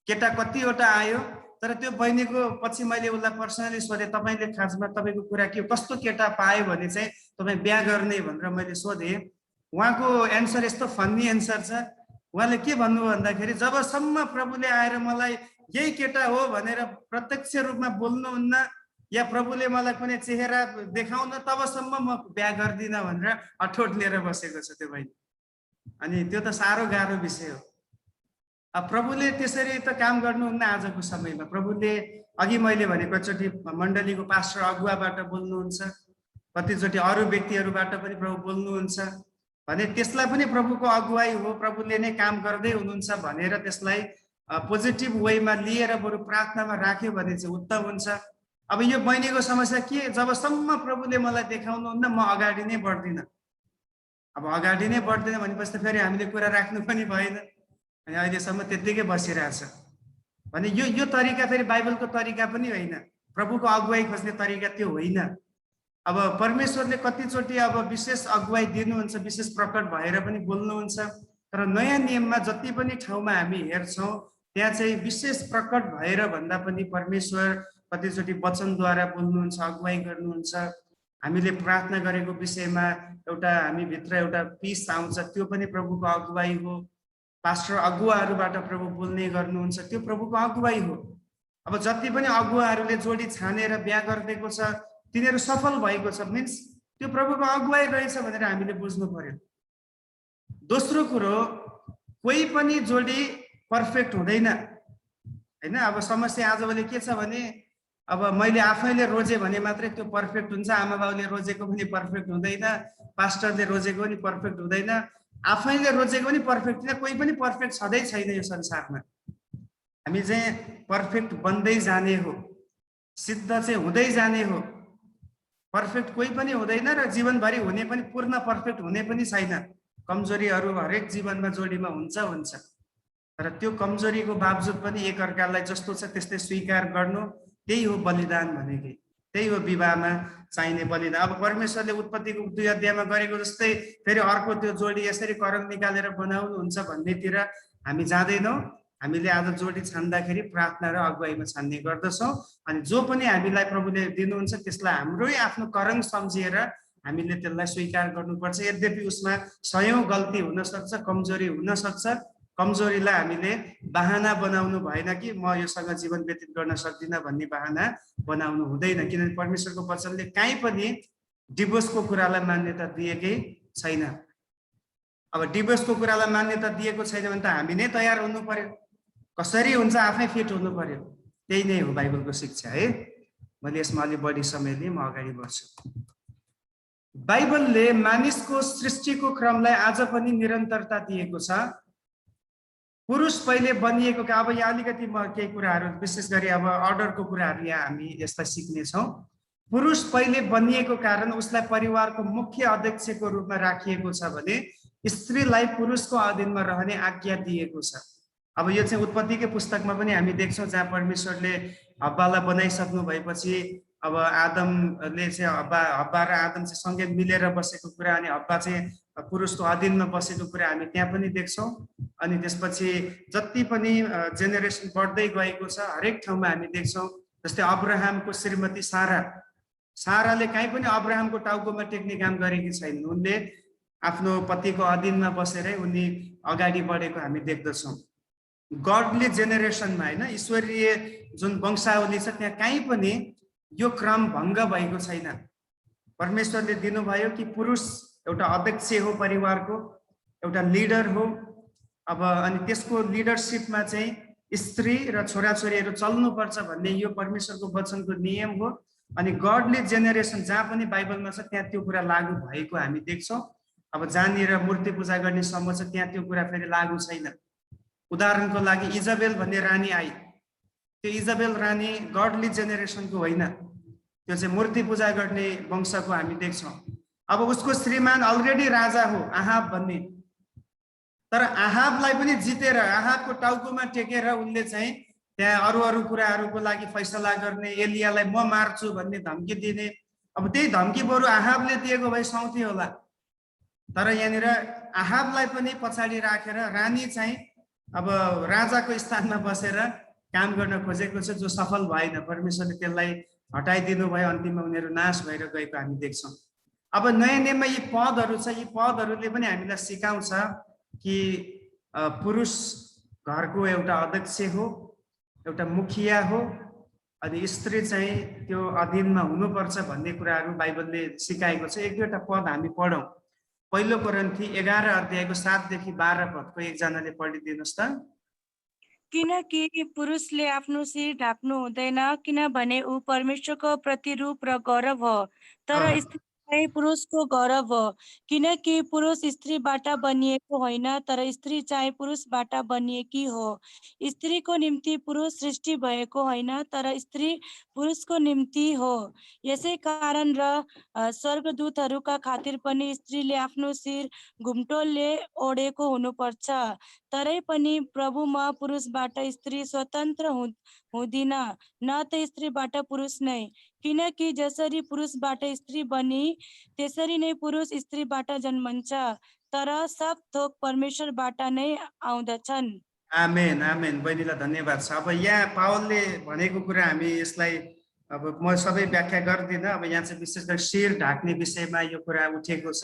S1: केटा कतिवटा आयो, तर त्यो बहिनीको पछि मैले उसलाई पर्सनली सोधेँ, तपाईँले खासमा तपाईँको कुरा के, कस्तो केटा पायो भने चाहिँ तपाईँ बिहा गर्ने भनेर मैले सोधेँ। उहाँको एन्सर यस्तो फन्नी एन्सर छ। उहाँले के भन्नुभयो भन्दाखेरि जबसम्म प्रभुले आएर मलाई यही केटा हो भनेर प्रत्यक्ष रूपमा बोल्नुहुन्न या प्रभुले मलाई कुनै चेहरा देखाउन तबसम्म म बिहा गर्दिनँ भनेर अठोट लिएर बसेको छ त्यो बहिनी। अनि त्यो त साह्रो गाह्रो विषय हो। अब प्रभुले त्यसरी त काम गर्नुहुन्न आजको समयमा। प्रभुले अघि मैले भनेको चोटि मण्डलीको पास्टर अगुवाबाट बोल्नुहुन्छ, कतिचोटि अरू व्यक्तिहरूबाट पनि प्रभु बोल्नुहुन्छ भने त्यसलाई पनि प्रभुको अगुवाई हो, प्रभुले नै काम गर्दै हुनुहुन्छ भनेर त्यसलाई पोजिटिभ वेमा लिएर बरु प्रार्थनामा राख्यो भने चाहिँ उत्तम हुन्छ। अब यो बहिनीको समस्या के, जबसम्म प्रभुले मलाई देखाउनुहुन्न म अगाडि नै बढ्दिनँ। अब अगाडि नै बढ्दिनँ भनेपछि त फेरि हामीले कुरा राख्नु पनि भएन, अनि अहिलेसम्म त्यत्तिकै बसिरहेछ भने यो तरिका फेरि बाइबलको तरिका पनि होइन, प्रभुको अगुवाई खोज्ने तरिका त्यो होइन। अब परमेश्वरले कतिचोटि अब विशेष अगुवाई दिनुहुन्छ, विशेष प्रकट भएर पनि बोल्नुहुन्छ, तर नयाँ नियममा जति पनि ठाउँमा हामी हेर्छौँ त्यहाँ चाहिँ विशेष प्रकट भएर भन्दा पनि परमेश्वर कतिचोटि वचनद्वारा बोल्नुहुन्छ, अगुवाई गर्नुहुन्छ। हामीले प्रार्थना गरेको विषयमा एउटा हामीभित्र एउटा पिस आउँछ, त्यो पनि प्रभुको अगुवाई हो। पास्टर अगुवाहरूबाट प्रभु बोल्ने गर्नुहुन्छ, त्यो प्रभुको अगुवाई हो। अब जति पनि अगुवाहरूले जोडी छानेर बिहा गरिदिएको छ तिनीहरू सफल भएको छ, मिन्स त्यो प्रभुको अगुवाई रहेछ भनेर हामीले बुझ्नु पर्यो। दोस्रो कुरो, कोही पनि जोडी पर्फेक्ट हुँदैन होइन। अब समस्या आजभोलि के छ भने अब मैले आफैले रोजे भने मात्रै त्यो पर्फेक्ट हुन्छ, आमा बाउले रोजेको पनि पर्फेक्ट हुँदैन, पास्टरले रोजेको पनि पर्फेक्ट हुँदैन, आफैले रोजेको पनि पर्फेक्ट हुँदैन, कोही पनि पर्फेक्ट छँदै छैन यो संसारमा। हामी चाहिँ पर्फेक्ट बन्दै जाने हो, सिद्ध चाहिँ हुँदै जाने हो। पर्फेक्ट कोही पनि हुँदैन र जीवनभरि हुने पनि पूर्ण पर्फेक्ट हुने पनि छैन। कमजोरीहरू हरेक जीवनमा जोडीमा हुन्छ, तर त्यो कमजोरीको बावजुद पनि एकअर्कालाई जस्तो छ त्यस्तै स्वीकार गर्नु, त्यही हो बलिदान भनेको, त्यही हो विवाहमा चाहिने बलिदान। अब परमेश्वरले उत्पत्तिको 2 अध्यायमा गरेको जस्तै फेरि अर्को त्यो जोडी यसरी करङ निकालेर बनाउनुहुन्छ भन्नेतिर हामी जाँदैनौँ। हामीले आज जोडी छान्दाखेरि प्रार्थना र अगुवाईमा छान्ने गर्दछौँ। अनि जो पनि हामीलाई प्रभुले दिनुहुन्छ त्यसलाई हाम्रै आफ्नो करङ सम्झिएर हामीले त्यसलाई स्वीकार गर्नुपर्छ। यद्यपि उसमा सयौं गल्ती हुनसक्छ, कमजोरी हुनसक्छ, कमजोरीलाई हामीले बहाना बनाउनु भएन कि म योसँग जीवन व्यतीत गर्न सक्दिनँ भन्ने बहाना बनाउनु हुँदैन, किनभने परमेश्वरको वचनले कहीँ पनि डिभोर्सको कुरालाई मान्यता दिएकै छैन। अब डिभोर्सको कुरालाई मान्यता दिएको छैन भने त हामी नै तयार हुनु पर्यो, कसरी हुन्छ आफै फिट हुनु पर्यो। त्यही नै हो बाइबलको शिक्षा है। मैले यसमा अलि बढी समय लिएँ, म अगाडि बढ्छु। बाइबलले मानिसको सृष्टिको क्रमलाई आज पनि निरन्तरता दिएको छ। पुरुष पहिले बनिएको, अब यहाँ अलिकति म केही कुराहरू विशेष गरी अब अर्डरको कुराहरू यहाँ हामी यसलाई सिक्नेछौँ। पुरुष पहिले बनिएको कारण उसलाई परिवारको मुख्य अध्यक्षको रूपमा राखिएको छ भने स्त्रीलाई पुरुषको अधीनमा रहने आज्ञा दिएको छ। अब यो चाहिँ उत्पत्तिकै पुस्तकमा पनि हामी देख्छौँ जहाँ परमेश्वरले हब्बालाई बनाइसक्नु भएपछि अब आदमले चाहिँ हब्बा र आदम चाहिँ सँगै मिलेर बसेको कुरा अनि हब्बा चाहिँ पुरुषको अधीनमा बसेको कुरा हामी त्यहाँ पनि देख्छौँ। अनि त्यसपछि जति पनि जेनेरेसन बढ्दै गएको छ हरेक ठाउँमा हामी देख्छौँ। जस्तै अब्राहमको श्रीमती सारा साराले कहीँ पनि अब्राहमको टाउकोमा टेक्ने काम गरेकी छैन। उनले आफ्नो पतिको अधीनमा बसेरै उनी अगाडि बढेको हामी देख्दछौँ। गडली जेनेरेसनमा होइन, ईश्वरीय जुन वंशावली छ त्यहाँ कहीँ पनि यो क्रम भङ्ग भएको छैन। परमेश्वरले दिनुभयो कि पुरुष एउटा अध्यक्ष हो, परिवारको एउटा लिडर हो। अब अनि त्यसको लिडरसिपमा चाहिँ स्त्री र छोराछोरीहरू चल्नुपर्छ भन्ने यो परमेश्वरको वचनको नियम हो। अनि गडली जेनेरेसन जहाँ पनि बाइबलमा छ त्यहाँ त्यो कुरा लागू भएको हामी देख्छौँ। अब जहाँनिर मूर्ति पूजा गर्ने समूह छ त्यहाँ त्यो कुरा फेरि लागू छैन। उदाहरणको लागि इजाबेल भन्ने रानी आई, त्यो इजाबेल रानी गडली जेनेरेसनको होइन, त्यो चाहिँ मूर्ति पूजा गर्ने वंशको हामी देख्छौँ। अब उसको श्रीमान अलरेडी राजा हो आहाब भन्ने, तर आहाबलाई पनि जितेर आहाबको टाउकोमा टेकेर उनले चाहिँ त्यहाँ अरू कुराहरूको लागि फैसला गर्ने, एलियालाई म मार्छु भन्ने धम्की दिने। अब त्यही धम्की बरु आहाबले दिएको भए साउँथी होला, तर यहाँनिर आहाबलाई पनि पछाडि राखेर रानी चाहिँ अब राजाको स्थानमा बसेर काम गर्न खोजेको छ, जो सफल भएन। परमेश्वरले त्यसलाई हटाइदिनु भयो, अन्तिममा उनीहरू नाश भएर गएको हामी देख्छौँ। अब नयाँ नियममा यी पदहरू छ, यी पदहरूले पनि हामीलाई सिकाउँछ कि पुरुष घरको एउटा अध्यक्ष हो, एउटा मुखिया हो, अनि स्त्री चाहिँ त्यो अधीनमा हुनुपर्छ भन्ने कुराहरू बाइबलले सिकाएको छ। एक दुईवटा पद हामी पढौँ। पहिलो कोरिन्थी 11 अध्यायको 7 देखि 12 पदको एकजनाले पढिदिनुहोस् त।
S5: किनकि पुरुषले आफ्नो शिर ढाक्नु हुँदैन, किनभने ऊ परमेश्वरको प्रतिरूप र गौरव हो, तर स्त्री चाहिँ पुरुषको गौरव हो। किनकि पुरुष स्त्रीबाट बनिएको होइन, तर स्त्री चाहिँ पुरुषबाट बनिएकी हो। स्त्रीको निम्ति पुरुष सृष्टि भएको होइन, तर स्त्री पुरुषको निम्ति हो। यसै कारण र स्वर्गदूतहरूका खातिर पनि स्त्रीले आफ्नो शिर घुम्टोले ओढेको हुनुपर्छ। तरै पनि प्रभुमा पुरुषबाट स्त्री स्वतन्त्र हुँदिन, न त स्त्रीबाट पुरुष नै। किनकि जसरी पुरुषबाट स्त्री बनी, त्यसरी नै पुरुष स्त्रीबाट जन्मन्छ, तर सब थोक परमेश्वरबाट नै आउँदछन्।
S1: आमेन आमेन। बहिनीलाई धन्यवाद छ। अब यहाँ पावलले भनेको कुरा हामी यसलाई अब म सबै व्याख्या गर्दिनँ। अब यहाँ चाहिँ विशेष गरी शिर ढाक्ने विषयमा यो कुरा उठेको छ।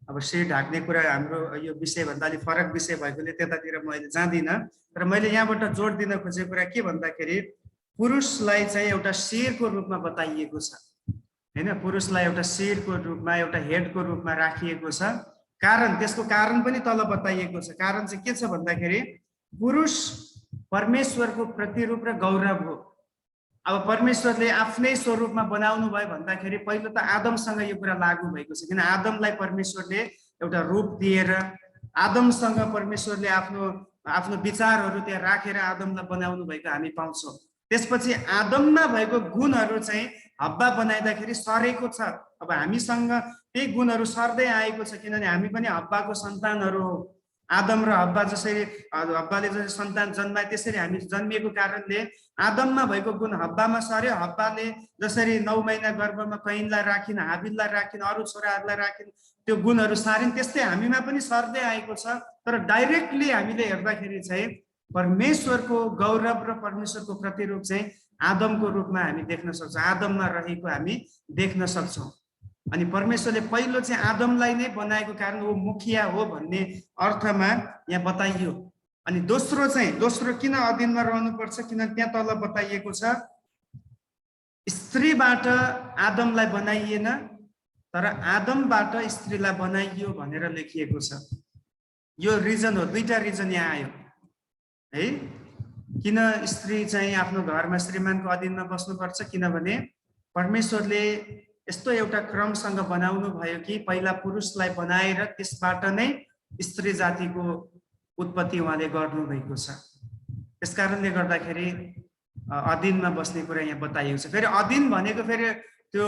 S1: अब शिर ढाक्ने कुरा हाम्रो यो विषयभन्दा अलिक फरक विषय भएकोले त्यतातिर म अहिले जाँदिनँ, तर मैले यहाँबाट जोड दिन खोजेको कुरा के भन्दाखेरि पुरुषलाई चाहिँ एउटा शिरको रूपमा बताइएको छ होइन। पुरुषलाई एउटा शिरको रूपमा, एउटा हेडको रूपमा राखिएको छ। कारण, त्यसको कारण पनि तल बताइएको छ। कारण चाहिँ के छ भन्दाखेरि पुरुष परमेश्वरको प्रतिरूप र गौरव हो। अब परमेश्वरले आफ्नै स्वरूपमा बनाउनु भयो भन्दाखेरि पहिलो त आदमसँग यो कुरा लागू भएको छ, किन आदमलाई परमेश्वरले एउटा रूप दिएर आदमसँग परमेश्वरले आफ्नो विचारहरू त्यहाँ राखेर आदमलाई बनाउनु भएको हामी पाउँछौँ। त्यसपछि आदममा भएको गुणहरू चाहिँ हब्बा बनाइदाखेरि सरेको छ। अब हामीसँग त्यही गुणहरू सर्दै आएको छ, किनभने हामी पनि हब्बाको सन्तानहरू हो। आदम र हब्बा जसरी हब्बाले जसरी सन्तान जन्माए त्यसरी हामी जन्मिएको कारणले आदममा भएको गुण हब्बामा सर्यो। हब्बाले जसरी 9 महिना गर्भमा कैनलाई राखिन, हाबिललाई राखिन, अरू छोराहरूलाई राखिन, त्यो गुणहरू सारिन्, त्यस्तै हामीमा पनि सर्दै आएको छ। तर डाइरेक्टली हामीले हेर्दाखेरि चाहिँ परमेश्वरको गौरव र परमेश्वरको प्रतिरूप चाहिँ आदमको रूपमा हामी देख्न सक्छौँ, आदममा रहेको हामी देख्न सक्छौँ। अनि परमेश्वरले पहिलो चाहिँ आदमलाई नै बनाएको कारण ऊ मुखिया हो भन्ने अर्थमा यहाँ बताइयो। अनि दोस्रो किन अधीनमा रहनुपर्छ, किन त्यहाँ तल बताइएको छ स्त्रीबाट आदमलाई बनाइएन, तर आदमबाट स्त्रीलाई बनाइयो भनेर लेखिएको छ। यो रिजन हो, दुईटा रिजन यहाँ आयो है। किन स्त्री चाहिँ आफ्नो घरमा श्रीमानको अधीनमा बस्नुपर्छ, किनभने परमेश्वरले यस्तो एउटा क्रमसँग बनाउनु भयो कि पहिला पुरुषलाई बनाएर त्यसबाट नै स्त्री जातिको उत्पत्ति उहाँले गर्नुभएको छ। त्यसकारणले गर्दाखेरि अधीनमा बस्ने कुरा यहाँ बताइएको छ। फेरि अधीन भनेको फेरि त्यो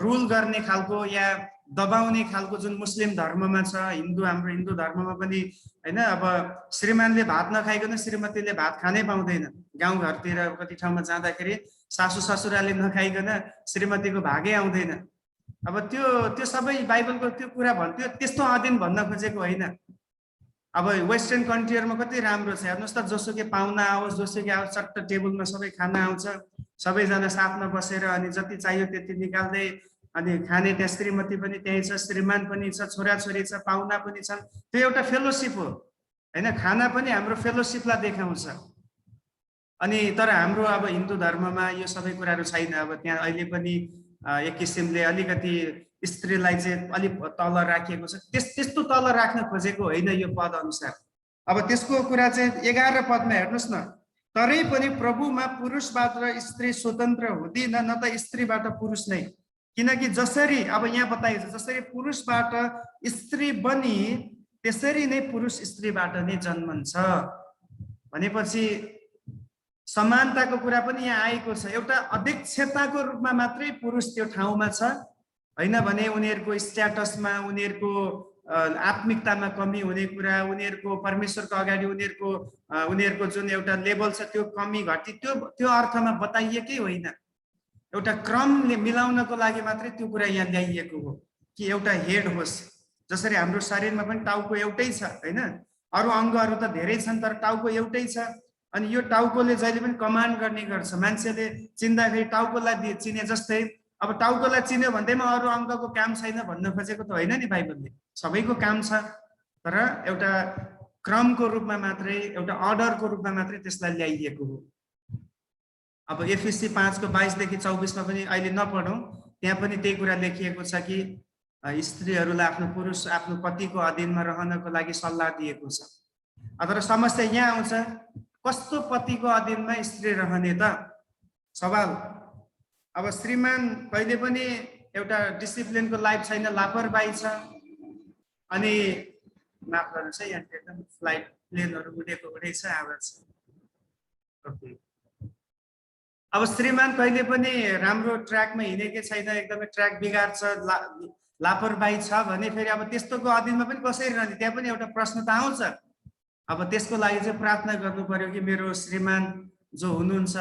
S1: रुल गर्ने खालको या दबाउने खालको जुन मुस्लिम धर्ममा छ, हाम्रो हिन्दू धर्ममा पनि होइन। अब श्रीमानले भात नखाइकन श्रीमतीले भात खानै पाउँदैन। गाउँघरतिर कति ठाउँमा जाँदाखेरि सासू ससुराले नखाइकन श्रीमतीको भागै आउँदैन। अब त्यो सबै बाइबलको त्यो कुरा भन्थ्यो, त्यस्तो अधीन भन्न खोजेको होइन। अब वेस्टर्न कन्ट्रीहरुमा कति राम्रो छ हेर्नुस् त, जोसुकै पाहुना आओस् जोसुकै आओस् चट्ट टेबलमा सबै खाना आउँछ, सबैजना साथमा बसेर अनि जति चाहियो त्यति निकाल्दै अनि खाने, त्यहाँ श्रीमती पनि त्यही छ, श्रीमान पनि छ, छोराछोरी छ, पाहुना पनि छन्। त्यो एउटा फेलोसिप हो हैन, खाना पनि हाम्रो फेलोसिपलाई देखाउँछ। अनि तर हाम्रो अब हिन्दू धर्ममा यो सबै कुराहरू छैन। अब त्यहाँ अहिले पनि एक किसिमले अलिकति स्त्रीलाई चाहिँ अलि तल राखिएको छ। त्यस्तो तल राख्न खोजेको होइन यो पद अनुसार। अब त्यसको कुरा चाहिँ 11 पदमा हेर्नुस् न, तरै पनि प्रभुमा पुरुषबाट स्त्री स्वतन्त्र हुँदैन, न त स्त्रीबाट पुरुष नै। किनकि जसरी अब यहाँ बताइन्छ, जसरी पुरुषबाट स्त्री बनी त्यसरी नै पुरुष स्त्रीबाट नै जन्मन्छ भनेपछि समानताको कुरा पनि यहाँ आएको छ। एउटा अध्यक्षताको रूपमा मात्रै पुरुष त्यो ठाउँमा छ, हैन भने उनीहरुको स्ट्याटसमा, उनीहरुको आत्मिकतामा कमी हुने कुरा, उनीहरुको परमेश्वरको अगाडि उनीहरुको जुन एउटा लेभल छ त्यो कमी घटी त्यो अर्थमा बताइएकै होइन। एउटा क्रमले मिलाउनको लागि मात्रै त्यो कुरा यहाँ ल्याइएको हो कि एउटा हेड होस्। जसरी हाम्रो शरीरमा पनि टाउको एउटै छ हैन, अरु अंगहरु त धेरै छन् तर टाउको एउटै छ। अनि यो टाउकोले जहिले पनि कमान्ड गर्ने गर्छ। मान्छेले चिन्दाखेरि टाउकोलाई चिने जस्तै अब टाउकोलाई चिन्यो भन्दैमा अरु अंगको काम छैन भन्न खोजेको त होइन नि बाइबलले। सबैको काम छ तर एउटा क्रमको रूपमा मात्रै, एउटा अर्डरको रूपमा मात्रै त्यसलाई ल्याइएको हो। अब एफएससी 5 को 22 देखि 24 मा पनि अहिले नपढौं, त्यहाँ पनि त्यही कुरा लेखिएको छ कि स्त्रीहरूलाई आफ्नो पतिको अधीनमा रहनको लागि सल्लाह दिएको छ। तर समस्या यहाँ आउँछ, कस्तो पतिको अधीनमा स्त्री रहने त सवाल। अब श्रीमान कहिले पनि एउटा डिसिप्लिनको लाइफ छैन, लापरवाही छ। अनि माफ गर्नुस् है, यहाँ एकदम फ्लाइट प्लेनहरु उडेको छ आवाज। ओके, अब श्रीमान कहिले पनि राम्रो ट्र्याकमा हिँडेकै छैन, एकदमै ट्र्याक बिगार्छ, लापरवाही छ भने फेरि अब त्यस्तोको अधीनमा पनि कसरी रहने, त्यहाँ पनि एउटा प्रश्न त आउँछ। अब त्यसको लागि चाहिँ प्रार्थना गर्नु पर्यो कि मेरो श्रीमान जो हुनुहुन्छ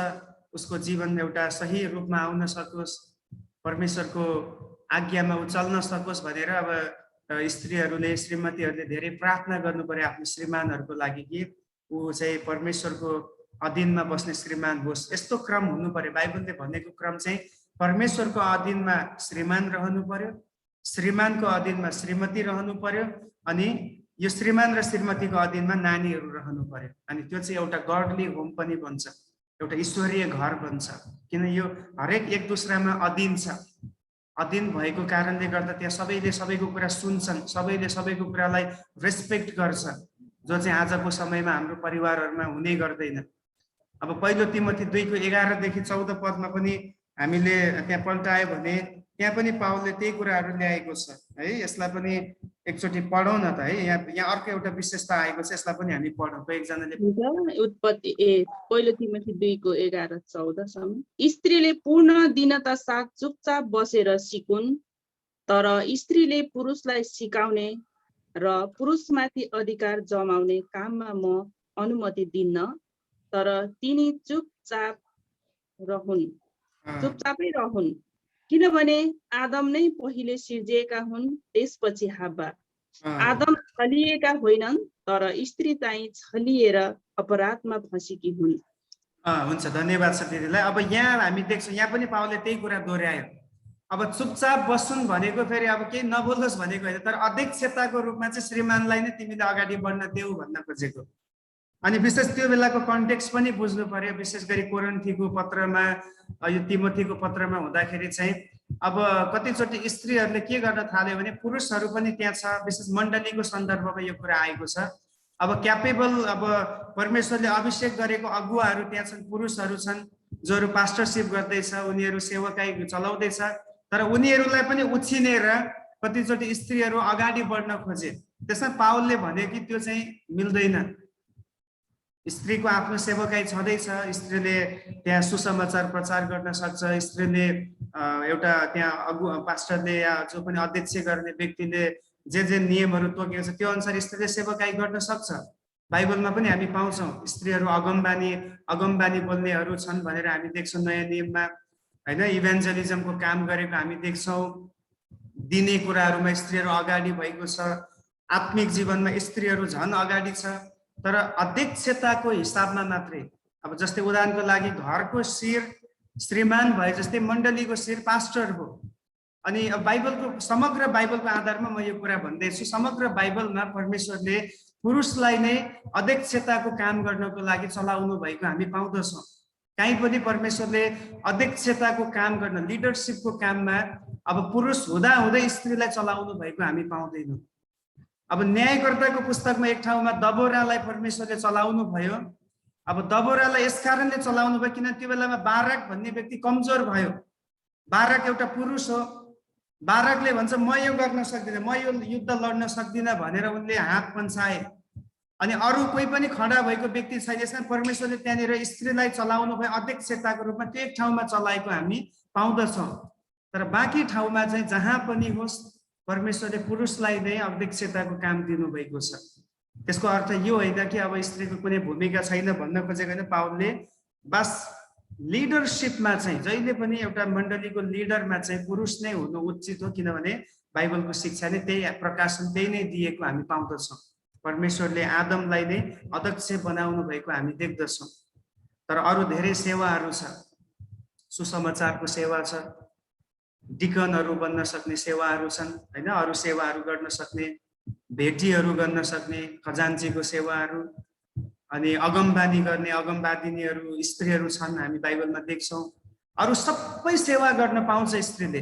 S1: उसको जीवन एउटा सही रूपमा आउन सकोस्, परमेश्वरको आज्ञामा उ चल्न सकोस् भनेर अब स्त्रीहरूले, श्रीमतीहरूले धेरै प्रार्थना गर्नु पर्यो आफ्नो श्रीमानहरूको लागि कि ऊ चाहिँ परमेश्वरको अधीनमा बस्ने श्रीमान होस्। यस्तो क्रम हुनु पर्यो। बाइबलले भनेको क्रम चाहिँ परमेश्वरको अधीनमा श्रीमान रहनु पर्यो, श्रीमानको अधीनमा श्रीमती रहनु पर्यो, अनि यो श्रीमान र श्रीमतीको अधीनमा नानीहरू रहनु पर्यो। अनि त्यो चाहिँ एउटा गॉडली होम पनि बन्छ, एउटा ईश्वरीय घर बन्छ। किन यो हरेक एक दुसरामा अधीन छ। अधीन भएको कारणले गर्दा त्यहाँ सबैले सबैको कुरा सुन्छन्, सबैले सबैको कुरालाई रेस्पेक्ट गर्छ, जो चाहिँ आजको समयमा हाम्रो परिवारहरुमा हुने गर्दैन। अब पहिलो तिमोथी 2 को 11 देखि 14 पदमा पनि हामीले त्यहाँ पल्टायो भने त्यहाँ पनि पावलले त्यही कुराहरू ल्याएको छ है। यसलाई पनि एकचोटि पढौं न त है। यहाँ अर्को एउटा विशेषता आएको छ, यसलाई पनि हामी पढौं। एकजनाले
S6: उत्पत्ति पहिलो तिमोथी 2 को 11-14 सम्म, स्त्रीले पूर्ण दिनता साथ चुपचाप बसेर सिकुन्, तर स्त्रीले पुरुषलाई सिकाउने र पुरुषमाथि अधिकार जमाउने काममा म अनुमति दिन्न, तर तिनी चुपचापै रहून्, किनभने आदम नै पहिले सिर्जिएका हुन्, त्यसपछि हव्वा। आदम छलिएका होइनन्, तर स्त्री चाहिँ छलिएर अपराधमा फँसेकी हुन्।
S1: हुन्छ, धन्यवाद छ दिदीलाई। अब यहाँ हामी देख्छौँ, यहाँ पनि पावलले त्यही कुरा दोहोर्यायो। अब चुपचाप बस्छुन् भनेको फेरि अब केही नबोलोस् भनेको होइन, तर अध्यक्षताको रूपमा चाहिँ श्रीमानलाई नै तिमीले अगाडि बढ्न देऊ भन्न खोजेको। अनि विशेष त्यो बेलाको कन्टेक्स्ट पनि बुझ्नु पर्यो। विशेष गरी कोरिन्थीको पत्रमा, यो तिमोथीको पत्रमा हुँदाखेरि चाहिँ अब कतिचोटि स्त्रीहरूले के गर्न थाल्यो भने पुरुषहरू पनि त्यहाँ छ। विशेष मण्डलीको सन्दर्भमा यो कुरा आएको छ। अब क्यापेबल, अब परमेश्वरले अभिषेक गरेको अगुवाहरू त्यहाँ छन्, पुरुषहरू छन् जोहरू पास्टरशिप गर्दैछ, उनीहरू सेवकाई चलाउँदैछ, तर उनीहरूलाई पनि उछिनेर कतिचोटि स्त्रीहरू अगाडि बढ्न खोजे। त्यसमा पावलले भने कि त्यो चाहिँ मिल्दैन। स्त्रीको आफ्नो सेवकाई छँदैछ, स्त्रीले त्यहाँ सुसमाचार प्रचार गर्न सक्छ, स्त्रीले एउटा त्यहाँ पास्टरले या जो पनि अध्यक्ष गर्ने व्यक्तिले जे नियमहरू तोकेको छ त्यो अनुसार स्त्रीले सेवकाई गर्न सक्छ। बाइबलमा पनि हामी पाउँछौँ स्त्रीहरू अगमबानी बोल्नेहरू छन् भनेर हामी देख्छौँ नयाँ नियममा हैन। इभान्जलिजमको काम गरेको हामी देख्छौँ। दिने कुराहरूमा स्त्रीहरू अगाडि भएको छ। आत्मिक जीवनमा स्त्रीहरू झन् अगाडि छ, तर अध्यक्षताको हिसाबमा मात्रै। अब जस्तै उदाहरणको लागि घरको शिर श्रीमान भए जस्तै मण्डलीको शिर पास्टर हो। अनि अब बाइबलको समग्र बाइबलको आधारमा म यो कुरा भन्दैछु, समग्र बाइबलमा परमेश्वरले पुरुषलाई नै अध्यक्षताको काम गर्नको लागि चलाउनु भएको हामी पाउँदछौँ। कहीँ पनि परमेश्वरले अध्यक्षताको काम गर्न, लिडरसिपको काममा अब पुरुष हुँदाहुँदै स्त्रीलाई चलाउनु भएको हामी पाउँदैनौँ। अब न्यायकर्ताको पुस्तकमा एक ठाउँमा दबोरालाई परमेश्वरले चलाउनु भयो। अब दबोरालाई यस कारणले चलाउनु भयो किन त्यो बेलामा बाराक भन्ने व्यक्ति कमजोर भयो। बाराक एउटा पुरुष हो। बाराकले भन्छ म यो गर्न सक्दिनँ, म यो युद्ध लड्न सक्दिनँ भनेर उनले हात पन्साए। अनि अरू कोही पनि खडा भएको व्यक्ति छैन, यसमा परमेश्वरले त्यहाँनिर स्त्रीलाई चलाउनु भयो अध्यक्षताको रूपमा। त्यो एक ठाउँमा चलाएको हामी पाउँदछौँ। तर बाँकी ठाउँमा चाहिँ जहाँ पनि होस् परमेश्वरले पुरुषलाई नै अध्यक्षताको काम दिनुभएको छ। त्यसको अर्थ यो होइन कि अब स्त्रीको कुनै भूमिका छैन भन्न खोजेको होइन। पावलले बस लिडरसिपमा चाहिँ जहिले पनि एउटा मण्डलीको लिडरमा चाहिँ पुरुष नै हुनु उचित हो, किनभने बाइबलको शिक्षा नै त्यही प्रकाशन त्यही नै दिएको हामी पाउँदछौँ। परमेश्वरले आदमलाई नै अध्यक्ष बनाउनु भएको हामी देख्दछौँ। तर अरू धेरै सेवाहरू छ, सुसमाचारको सेवा छ, डिकनहरू बन्न सक्ने सेवाहरू छन् होइन, अरू सेवाहरू गर्न सक्ने, भेटीहरू गर्न सक्ने, खजान्चीको सेवाहरू, अनि अगमबानी गर्ने अगमबादिनीहरू स्त्रीहरू छन् हामी बाइबलमा देख्छौँ। अरू सबै सेवा गर्न पाउँछ स्त्रीले,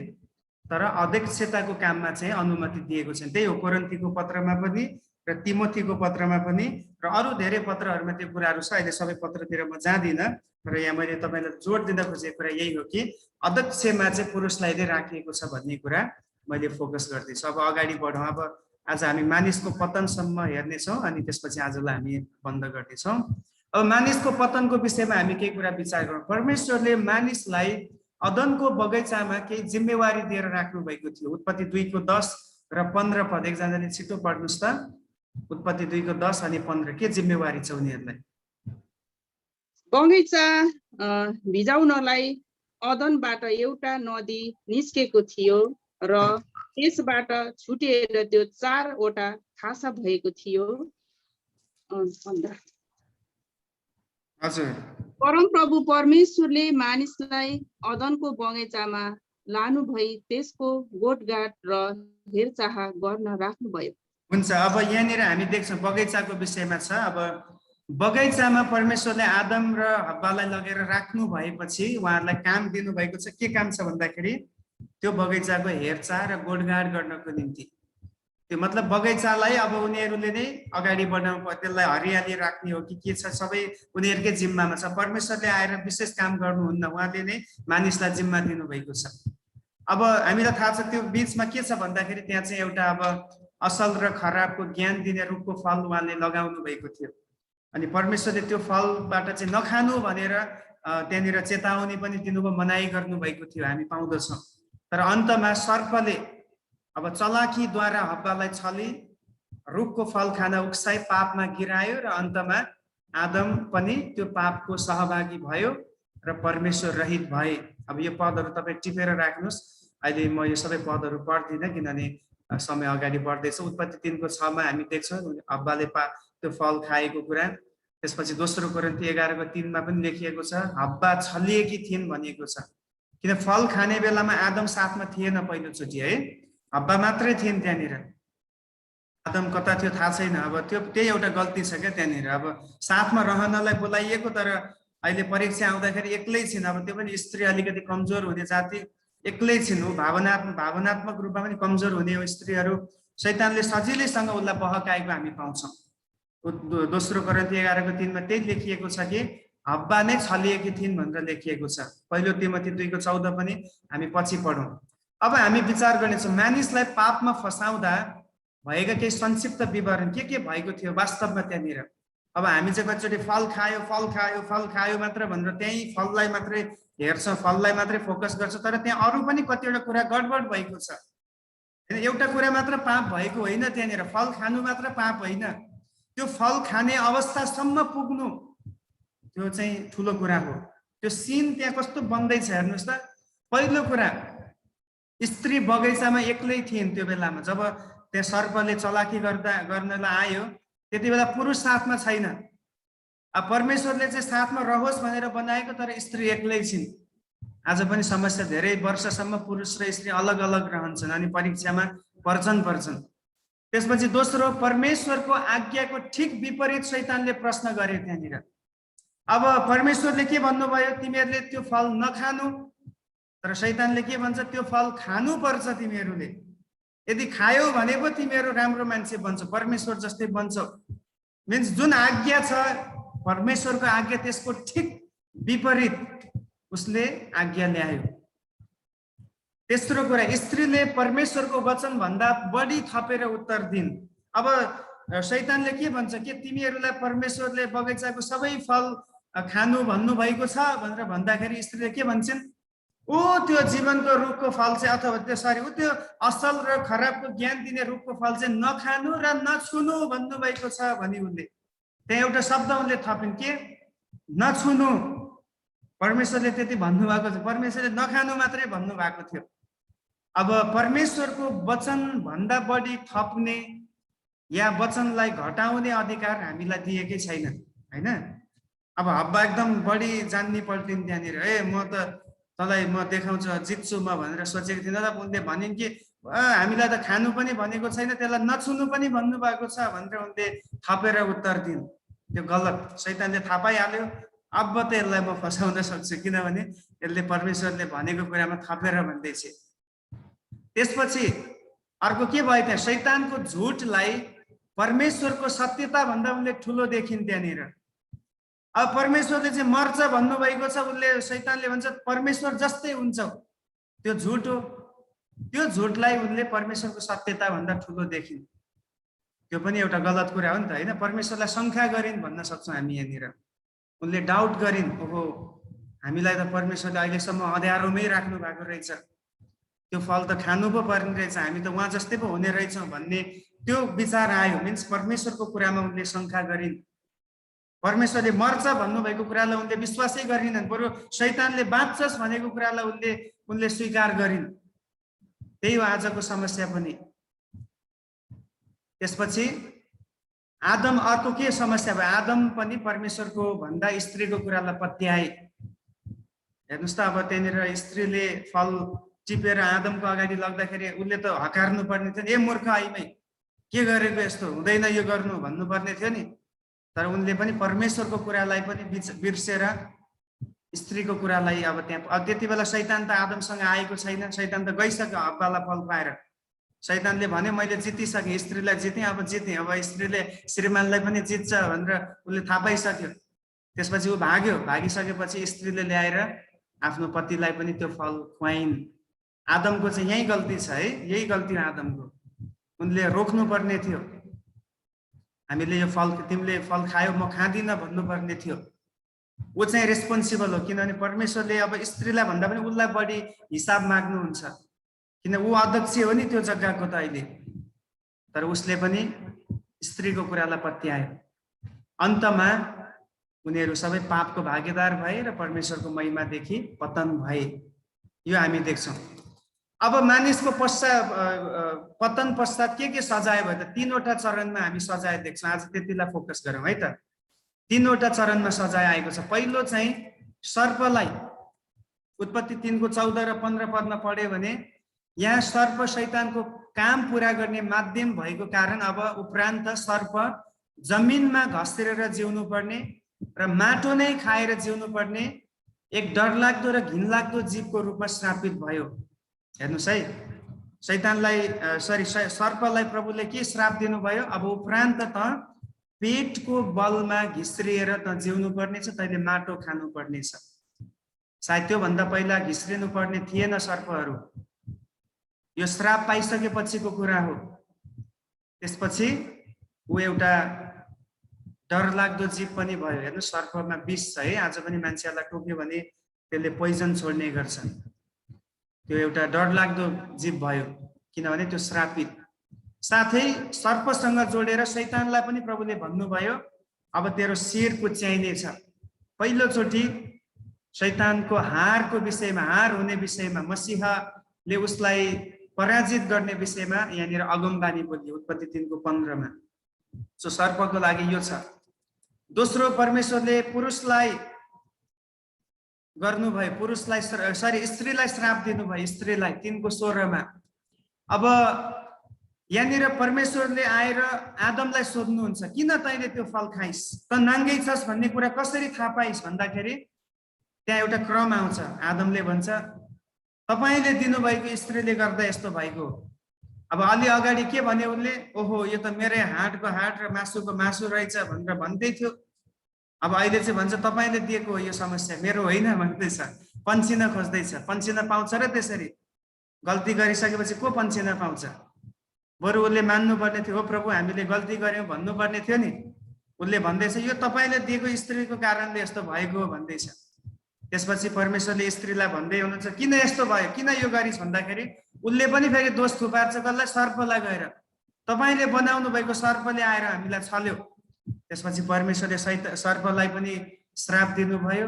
S1: तर अध्यक्षताको काममा चाहिँ अनुमति दिएको छैन। त्यही हो कोरिन्थीको पत्रमा पनि र तिमोथीको पत्रमा पनि र अरू धेरै पत्रहरूमा त्यो कुराहरू छ। अहिले सबै पत्रतिर म जाँदिनँ, तर यहाँ मैले तपाईँलाई जोड दिन खोजेको कुरा यही हो कि अध्यक्षमा चाहिँ पुरुषलाई नै राखिएको छ भन्ने कुरा मैले फोकस गर्दैछु। अब अगाडि बढौँ। अब आज हामी मानिसको पतनसम्म हेर्नेछौँ अनि त्यसपछि आजलाई हामी बन्द गर्नेछौँ। अब मानिसको पतनको विषयमा हामी केही कुरा विचार गरौँ। परमेश्वरले मानिसलाई अदनको बगैँचामा केही जिम्मेवारी दिएर राख्नु भएको थियो। उत्पत्ति 2को 10 र 15 पद एकजनाले छिटो पढ्नुहोस् त। उत्पत्ति 2को 10 अनि 15 के जिम्मेवारी छ उनीहरूलाई?
S6: बगैँचा भिजाउनलाई अदनबाट एउटा नदी निस्केको थियो र त्यसबाट छुटेर त्यो 4वटा खासा भएको थियो।
S1: हजुर,
S6: परमप्रभु परमेश्वरले मानिसलाई अदनको बगैँचामा लानु भई त्यसको गोठगाठ र हेरचाह गर्न राख्नुभयो।
S1: हुन्छ। अब यहाँनिर हामी देख्छौँ बगैँचाको विषयमा छ। अब बगैँचामा परमेश्वरले आदम र हव्वालाई लगेर राख्नु भएपछि उहाँहरूलाई काम दिनुभएको छ। के काम छ भन्दाखेरि त्यो बगैँचाको हेरचाह र गोठगाठ गर्नको निम्ति। त्यो मतलब बगैँचालाई अब उनीहरूले नै अगाडि बढाउनु पर्यो, त्यसलाई हरियाली राख्ने हो कि के छ सबै उनीहरूकै जिम्मामा छ। परमेश्वरले आएर विशेष काम गर्नुहुन्न, उहाँले नै मानिसलाई जिम्मा दिनुभएको छ। अब हामीलाई थाहा छ त्यो बिचमा के छ भन्दाखेरि त्यहाँ चाहिँ एउटा अब असल र खराबको ज्ञान दिने रुखको फल उहाँले लगाउनु भएको थियो। अनि परमेश्वरले त्यो फलबाट चाहिँ नखानु भनेर त्यहाँनिर चेतावनी पनि दिनुभयो, मनाइ गर्नुभएको थियो हामी पाउँदछौँ। तर अन्तमा सर्पले अब चलाकीद्वारा हव्वालाई छली रुखको फल खान उक्साई पापमा गिरायो र अन्तमा आदम पनि त्यो पापको सहभागी भयो र परमेश्वर रहित भए। अब यो पदहरू तपाईँ टिपेर राख्नुहोस्। अहिले म यो सबै पदहरू पढ्दिनँ किनभने समय अगाडि बढ्दैछ। उत्पत्ति 3को 6मा हामी देख्छौँ हव्वाले त्यो फल खाएको कुरा। त्यसपछि दोस्रो कोरिन्थी 11को 3मा पनि लेखिएको छ हव्वा छलिएकी थिइन् भनिएको छ। किन फल खाने बेलामा आदम साथमा थिएन पहिलोचोटि है, हव्वा मात्रै थिइन् त्यहाँनिर। आदम कता थियो थाहा छैन। अब त्यो त्यही एउटा गल्ती छ क्या त्यहाँनिर। अब साथमा रहनलाई बोलाइएको तर अहिले परीक्षा आउँदाखेरि एक्लै छिन्। अब त्यो पनि स्त्री अलिकति कमजोर हुने जाति एक्लै छिन्। ऊ भावनात्मक रूपमा पनि कमजोर हुने हो स्त्रीहरू। शैतानले सजिलैसँग उसलाई बहकाएको हामी पाउँछौँ। दोस्रो कोरिन्थी 11को 3मा त्यही लेखिएको छ कि हव्वा नै छलिएकी थिइन् भनेर लेखिएको छ। पहिलो तिमोथी 2को 14 पनि हामी पछि पढौँ। अब हामी विचार गर्नेछौँ मानिसलाई पापमा फसाउँदा भएका केही संक्षिप्त विवरण के भएको थियो वास्तवमा त्यहाँनिर। अब हामी चाहिँ कतिचोटि फल खायो मात्र भनेर त्यही फललाई मात्रै हेर्छौँ, फललाई मात्रै फोकस गर्छौँ, तर त्यहाँ अरू पनि कतिवटा कुरा गडबड भएको छ। एउटा कुरा मात्र पाप भएको होइन त्यहाँनिर, फल खानु मात्र पाप होइन, त्यो फल खाने अवस्थासम्म पुग्नु त्यो चाहिँ ठुलो कुरा हो। त्यो सिन त्यहाँ कस्तो बन्दैछ हेर्नुहोस् त। पहिलो कुरा स्त्री बगैँचामा एक्लै थिइन् त्यो बेलामा। जब त्यहाँ सर्पले चलाकी गर्नलाई आयो, त्यति बेला पुरुष साथमा छैन। अब परमेश्वरले चाहिँ साथमा रहोस् भनेर बनाएको, तर स्त्री एक्लै छिन्। आज पनि समस्या, धेरै वर्षसम्म पुरुष र स्त्री अलग अलग रहन्छन् अनि परीक्षामा पर्छन्। त्यसपछि दोस्रो, परमेश्वरको आज्ञाको ठिक विपरीत शैतानले प्रश्न गरे त्यहाँनिर। अब परमेश्वरले के भन्नुभयो, तिमीहरूले त्यो फल नखानु, तर शैतानले के भन्छ, त्यो फल खानु पर्छ तिमीहरूले। यदि खायौ भने पो तिमीहरू राम्रो मान्छे बन्छौ, परमेश्वर जस्तै बन्छौ। मिन्स जुन आज्ञा छ परमेश्वरको आज्ञा, त्यसको ठिक विपरीत उसले आज्ञा ल्यायो। तेस्रो कुरा, स्त्रीले परमेश्वरको वचन भन्दा बढी थपेर उत्तर दिन्। अब शैतानले के भन्छ, के तिमीहरूलाई परमेश्वरले बगैँचाको सबै फल खानु भन्नुभएको छ भनेर भन्दाखेरि स्त्रीले के भन्छन्, ओ त्यो जीवनको रुखको फल चाहिँ, अथवा त्यो असल र खराबको ज्ञान दिने रुखको फल चाहिँ नखानु र नछुनु भन्नुभएको छ भनी उनले त्यहाँ एउटा शब्द उनले थपिन्, के नछुनु। परमेश्वरले त्यति भन्नुभएको छ, परमेश्वरले नखानु मात्रै भन्नुभएको थियो। अब परमेश्वरको वचन भन्दा बढी थप्ने या वचनलाई घटाउने अधिकार हामीलाई दिएकै छैन, हैन। अब हब्बा एकदम बढी जान्नी पल्टिन् त्यहाँनिर, म त तँलाई म देखाउँछु, जित्छु म भनेर सोचेको थिइनँ र उनले भनिन् कि हामीलाई त खानु पनि भनेको छैन, त्यसलाई नछुनु पनि भन्नुभएको छ भनेर उनले थपेर उत्तर दिन्। त्यो गलत, शैतानले थाहा पाइहाल्यो। अब त यसलाई म फसाउन सक्छु, किनभने यसले परमेश्वरले भनेको कुरामा थपेर भन्दैछ। त्यसपछि अर्को के भयो, त्यहाँ शैतानको झुटलाई परमेश्वरको सत्यता भन्दा उनले ठुलो देखिन् त्यहाँनिर। अब परमेश्वरले चाहिँ मर्छ भन्नुभएको छ, उसले शैतानले भन्छ परमेश्वर जस्तै हुन्छ, त्यो झुट हो। त्यो झुटलाई उनले परमेश्वरको सत्यता भन्दा ठुलो देखिन्। त्यो पनि एउटा गलत कुरा हो नि त, हैन। परमेश्वरलाई शङ्का गरिन् भन्न सक्छौँ हामी यहाँनिर। उनले डाउट गरिन्, ओहो हामीलाई त परमेश्वरले अहिलेसम्म अँध्यारोमै राख्नु भएको रहेछ, त्यो फल त खानु पो पर्ने रहेछ, हामी त उहाँ जस्तै पो हुने रहेछौँ भन्ने त्यो विचार आयो। मिन्स परमेश्वरको कुरामा उनले शङ्का गरिन्। परमेश्वरले मर्छ भन्नुभएको कुरालाई उनले विश्वासै गरिनन्, बरु शैतानले बाँच्छस् भनेको कुरालाई उनले स्वीकार गरिन्। त्यही हो आजको समस्या पनि। त्यसपछि आदम, अर्को के समस्या भयो, आदम पनि परमेश्वरको भन्दा स्त्रीको कुरालाई पत्याए। हेर्नुहोस् त, अब त्यहाँनिर स्त्रीले फल टिपेर आदमको अगाडि लग्दाखेरि उसले त हकार्नु पर्ने थियो, ए मूर्ख आइमै के गरेको, यस्तो हुँदैन यो गर्नु भन्नुपर्ने थियो नि। तर उनले पनि परमेश्वरको कुरालाई पनि बिर्सेर स्त्रीको कुरालाई, अब त्यहाँ त्यति बेला शैतान त आदमसँग आएको छैन, शैतान त गइसक्यो हब्बालाई फल पाएर। शैतानले भने मैले जितिसकेँ, स्त्रीलाई जितेँ, अब स्त्रीले श्रीमानलाई पनि जित्छ भनेर उसले थाहा पाइसक्यो। त्यसपछि ऊ भाग्यो, भागिसकेपछि स्त्रीले ल्याएर आफ्नो पतिलाई पनि त्यो फल खुवाइन्। आदमको चाहिँ यही गल्ती छ है, यही गल्ती हो आदमको। उनले रोक्नु पर्ने थियो, हामीले यो फल, तिमीले फल खायो म खाँदिनँ भन्नुपर्ने थियो। ऊ चाहिँ रेस्पोन्सिबल हो, किनभने परमेश्वरले अब स्त्रीलाई भन्दा पनि उसलाई बढी हिसाब माग्नुहुन्छ, किन ऊ अध्यक्ष हो नि त्यो जग्गाको त अहिले। तर उसले पनि स्त्रीको कुरालाई पत्यायो। अन्तमा उनीहरू सबै पापको भागीदार भए र परमेश्वरको महिमादेखि पतन भए, यो हामी देख्छौँ। अब मानिसको पतन पश्चात के सजाय भयो त, तीनवटा चरणमा हामी सजाय देख्छौँ। आज त्यतिलाई फोकस गरौँ है त। तीनवटा चरणमा सजाय आएको छ। पहिलो चाहिँ सर्पलाई, उत्पत्ति 3को 14 र 15 पदमा पढ्यो भने यहाँ सर्प शैतानको काम पुरा गर्ने माध्यम भएको कारण अब उपरान्त सर्प जमिनमा घस्रेर जिउनु पर्ने र माटो नै खाएर जिउनु पर्ने एक डरलाग्दो र घिनलाग्दो जीवको रूपमा श्रापित भयो। हेर्नुहोस् है, सर्पलाई प्रभुले के श्राप दिनुभयो, अब उपरान्त त पेटको बलमा घिस्रिएर त जिउनु पर्नेछ, तैँले माटो खानु पर्नेछ। सायद त्योभन्दा पहिला घिस्रिनु पर्ने थिएन सर्पहरू, यो श्राप पाइसकेपछिको कुरा हो। त्यसपछि ऊ एउटा डरलाग्दो जीव पनि भयो। हेर्नु, सर्पमा विष छ है, आज पनि मान्छेहरूलाई टोक्यो भने त्यसले पोइजन छोड्ने गर्छ। त्यो एउटा डरलाग्दो जीव भयो, किनभने त्यो श्रापित। साथै सर्पसँग जोडेर शैतानलाई पनि प्रभुले भन्नुभयो, अब तेरो शिर कुच्याइनेछ। पहिलोचोटि शैतानको हारको विषयमा, हार हुने विषयमा मसीहले उसलाई पराजित गर्ने विषयमा यहाँनिर अगमबानी बोलियो उत्पत्ति 3:15 मा। सो सर्पको लागि यो छ। दोस्रो, परमेश्वरले पुरुषलाई गर्नुभयो, पुरुषलाई स्त्रीलाई श्राप दिनुभयो, स्त्रीलाई 3:16 मा। अब यहाँनिर परमेश्वरले आएर आदमलाई सोध्नुहुन्छ, किन तैँले त्यो फल खाइस्, त नाङ्गै छस् भन्ने कुरा कसरी थाहा पाइस् भन्दाखेरि त्यहाँ एउटा क्रम आउँछ। आदमले भन्छ तपाईले दिनुभएको स्त्रीले गर्दा यस्तो भएको। अब अलि अगाडि के भन्यो उनले, ओहो यो त मेरै हाडको हाड र मासुको मासु रहेछ भनेर भन्दै थियो। अब अहिले चाहिँ भन्छ तपाईले दिएको हो यो समस्या, मेरो होइन भन्दैछ, पन्चिन खोज्दैछ। पन्चिन पाउँछ र त्यसरी गल्ती गरिसकेपछि को पन्चिन पाउँछ? बरु उसले मान्नुपर्ने थियो, हो प्रभु हामीले गल्ती गर्यौँ भन्नुपर्ने थियो नि। उसले भन्दैछ यो तपाईले दिएको स्त्रीको कारणले यस्तो भएको भन्दैछ। त्यसपछि परमेश्वरले स्त्रीलाई भन्दै हुनुहुन्छ किन यस्तो भयो, किन यो गरिस् भन्दाखेरि उसले पनि फेरि दोष थुपार्छ कसलाई? सर्पलाई गएर, तपाईले बनाउनु भएको सर्पले आएर हामीलाई छल्यो। त्यसपछि परमेश्वरले सर्पलाई पनि श्राप दिनुभयो,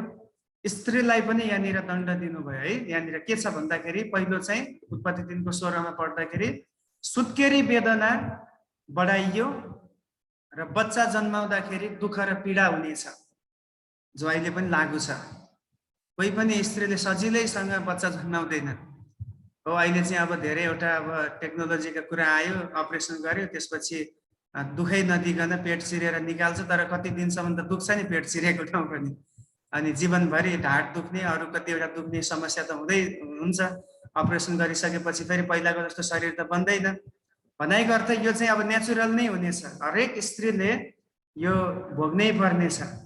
S1: स्त्रीलाई पनि यहाँनिर दण्ड दिनुभयो है। यहाँनिर के छ भन्दाखेरि पहिलो चाहिँ उत्पत्ति 3:16 मा पढ्दाखेरि सुत्केरी वेदना बढाइयो र बच्चा जन्माउँदाखेरि दुःख र पीडा हुनेछ, जो अहिले पनि लागू छ। कोही पनि स्त्रीले सजिलैसँग बच्चा जन्माउँदैन हो। अहिले चाहिँ अब धेरैवटा अब टेक्नोलोजीका कुरा आयो, अपरेसन गर्यो, त्यसपछि दुखै नदिकन पेट चिरेर निकाल्छ। तर कति दिनसम्म त दुख्छ नि पेट चिरेको ठाउँ पनि, अनि जीवनभरि ढाड दुख्ने अरू कतिवटा दुख्ने समस्या त हुँदै हुन्छ। अपरेसन गरिसकेपछि फेरि पहिलाको जस्तो शरीर त बन्दैन। भनाइको अर्थ यो चाहिँ अब नेचुरल नै हुनेछ, हरेक स्त्रीले यो भोग्नै पर्नेछ।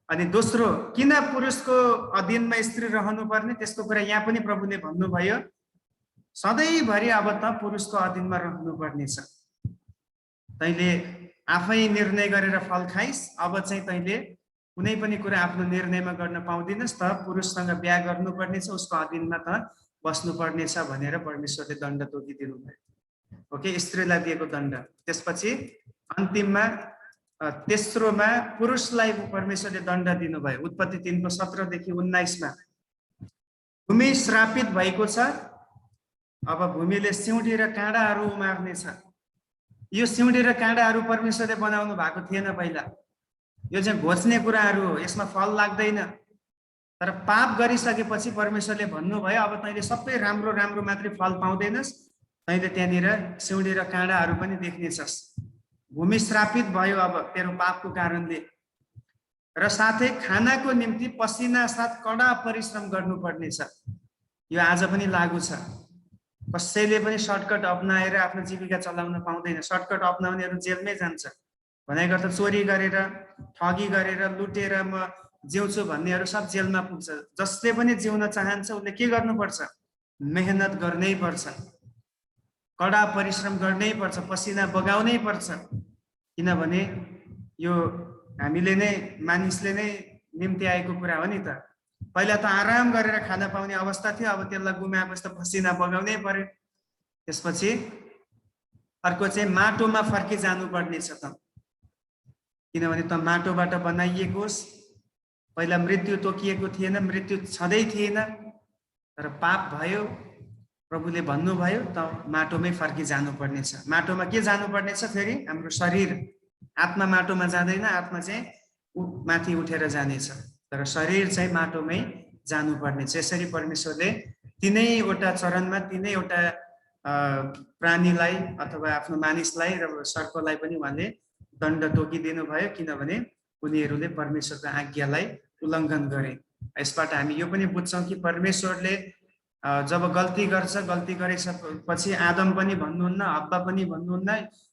S1: अनि दोस्रो, किन पुरुषको अधीनमा स्त्री रहनुपर्ने त्यसको कुरा यहाँ पनि प्रभुले भन्नुभयो, सधैँभरि अब त पुरुषको अधीनमा रहनुपर्नेछ। तैँले आफै निर्णय गरेर फल खाइस्, अब चाहिँ तैँले कुनै पनि कुरा आफ्नो निर्णयमा गर्न पाउँदिनस्, त पुरुषसँग बिहा गर्नुपर्नेछ, उसको अधीनमा त बस्नुपर्नेछ भनेर परमेश्वरले दण्ड तोकिदिनु भयो। ओके, स्त्रीलाई दिएको दण्ड। त्यसपछि अन्तिममा तेस्रोमा पुरुषलाई परमेश्वरले दण्ड दिनुभयो। उत्पत्ति 3:17 देखि 19 मा भूमि श्रापित भएको छ। अब भूमिले सिउँडी र काँडाहरू उमार्नेछ। यो सिउँडी र काँडाहरू परमेश्वरले बनाउनु भएको थिएन पहिला, यो चाहिँ घोच्ने कुराहरू हो, यसमा फल लाग्दैन। तर पाप गरिसकेपछि परमेश्वरले भन्नुभयो अब तैँले सबै राम्रो राम्रो मात्रै फल पाउँदैनस्, तैँले त्यहाँनिर सिउँडी र काँडाहरू पनि देख्नेछस्। भूमि श्रापित भयो अब तेरो पापको कारणले, र साथै खानाको निम्ति पसिना साथ कडा परिश्रम गर्नुपर्नेछ। यो आज पनि लागू छ। कसैले पनि सर्टकट अप्नाएर आफ्नो जीविका चलाउन पाउँदैन। सर्टकट अप्नाउनेहरू जेलमै जान्छ। भनेको अर्थ चोरी गरेर, ठगी गरेर, लुटेर म जिउँछु भन्नेहरू सब जेलमा पुग्छ। जसले पनि जिउन चाहन्छ उसले के गर्नुपर्छ? मेहनत गर्नै पर्छ, कडा परिश्रम गर्नै पर्छ, पसिना बगाउनै पर्छ। किनभने यो हामीले नै मानिसले नै निम्ति आएको कुरा हो नि त। पहिला त आराम गरेर खान पाउने अवस्था थियो, अब त्यसलाई गुमाएपछि त पसिना बगाउनै पर्यो। त्यसपछि अर्को चाहिँ माटोमा फर्की जानुपर्नेछ त, किनभने त माटोबाट बनाइएकोस्। पहिला मृत्यु तोकिएको थिएन, मृत्यु छँदै थिएन, तर पाप भयो। प्रभुले भन्नुभयो त माटोमै फर्की जानुपर्नेछ। माटोमा के जानुपर्नेछ? फेरि हाम्रो शरीर, आत्मा माटोमा जाँदैन, आत्मा चाहिँ माथि उठेर जानेछ, तर शरीर चाहिँ माटोमै जानुपर्नेछ। यसरी परमेश्वरले तीनैवटा चरणमा तीनैवटा प्राणीलाई अथवा आफ्नो मानिसलाई र सर्पलाई पनि उहाँले दण्ड तोकिदिनु भयो, किनभने उनीहरूले परमेश्वरको आज्ञालाई उल्लङ्घन गरे। यसबाट हामी यो पनि बुझ्छौँ कि परमेश्वरले जब गल्ती गर्छ, गल्ती गरेपछि आदम पनि भन्नुहुन्न, हब्बा पनि भन्नुहुन्न,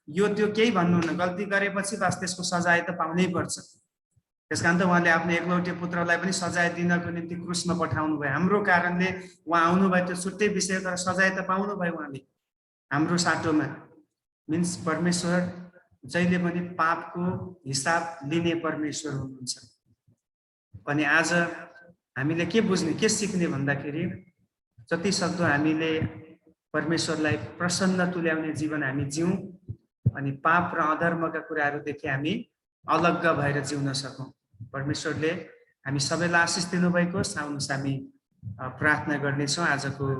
S1: यो त्यो केही भन्नुहुन्न। गल्ती गरेपछि बस त्यसको सजाय त पाउनै पर्छ। त्यसकारण त उहाँले आफ्नो एकलौटे पुत्रलाई पनि सजाय दिनको निम्ति क्रुसमा पठाउनु भयो। हाम्रो कारणले उहाँ आउनुभयो, त्यो छुट्टै विषय, तर सजाय त पाउनु भयो उहाँले हाम्रो साटोमा। मिन्स परमेश्वर जहिले पनि पापको हिसाब लिने परमेश्वर हुनुहुन्छ। अनि आज हामीले के बुझ्ने, के सिक्ने भन्दाखेरि जति सक्दो हामीले परमेश्वरलाई प्रसन्न तुल्याउने जीवन हामी जिउँ, अनि पाप र अधर्मका कुराहरूदेखि हामी अलग्ग भएर जिउन सकौँ। परमेश्वरले हामी सबैलाई आशिष दिनुभएको। आउनुहोस् हामी प्रार्थना गर्नेछौँ। आजको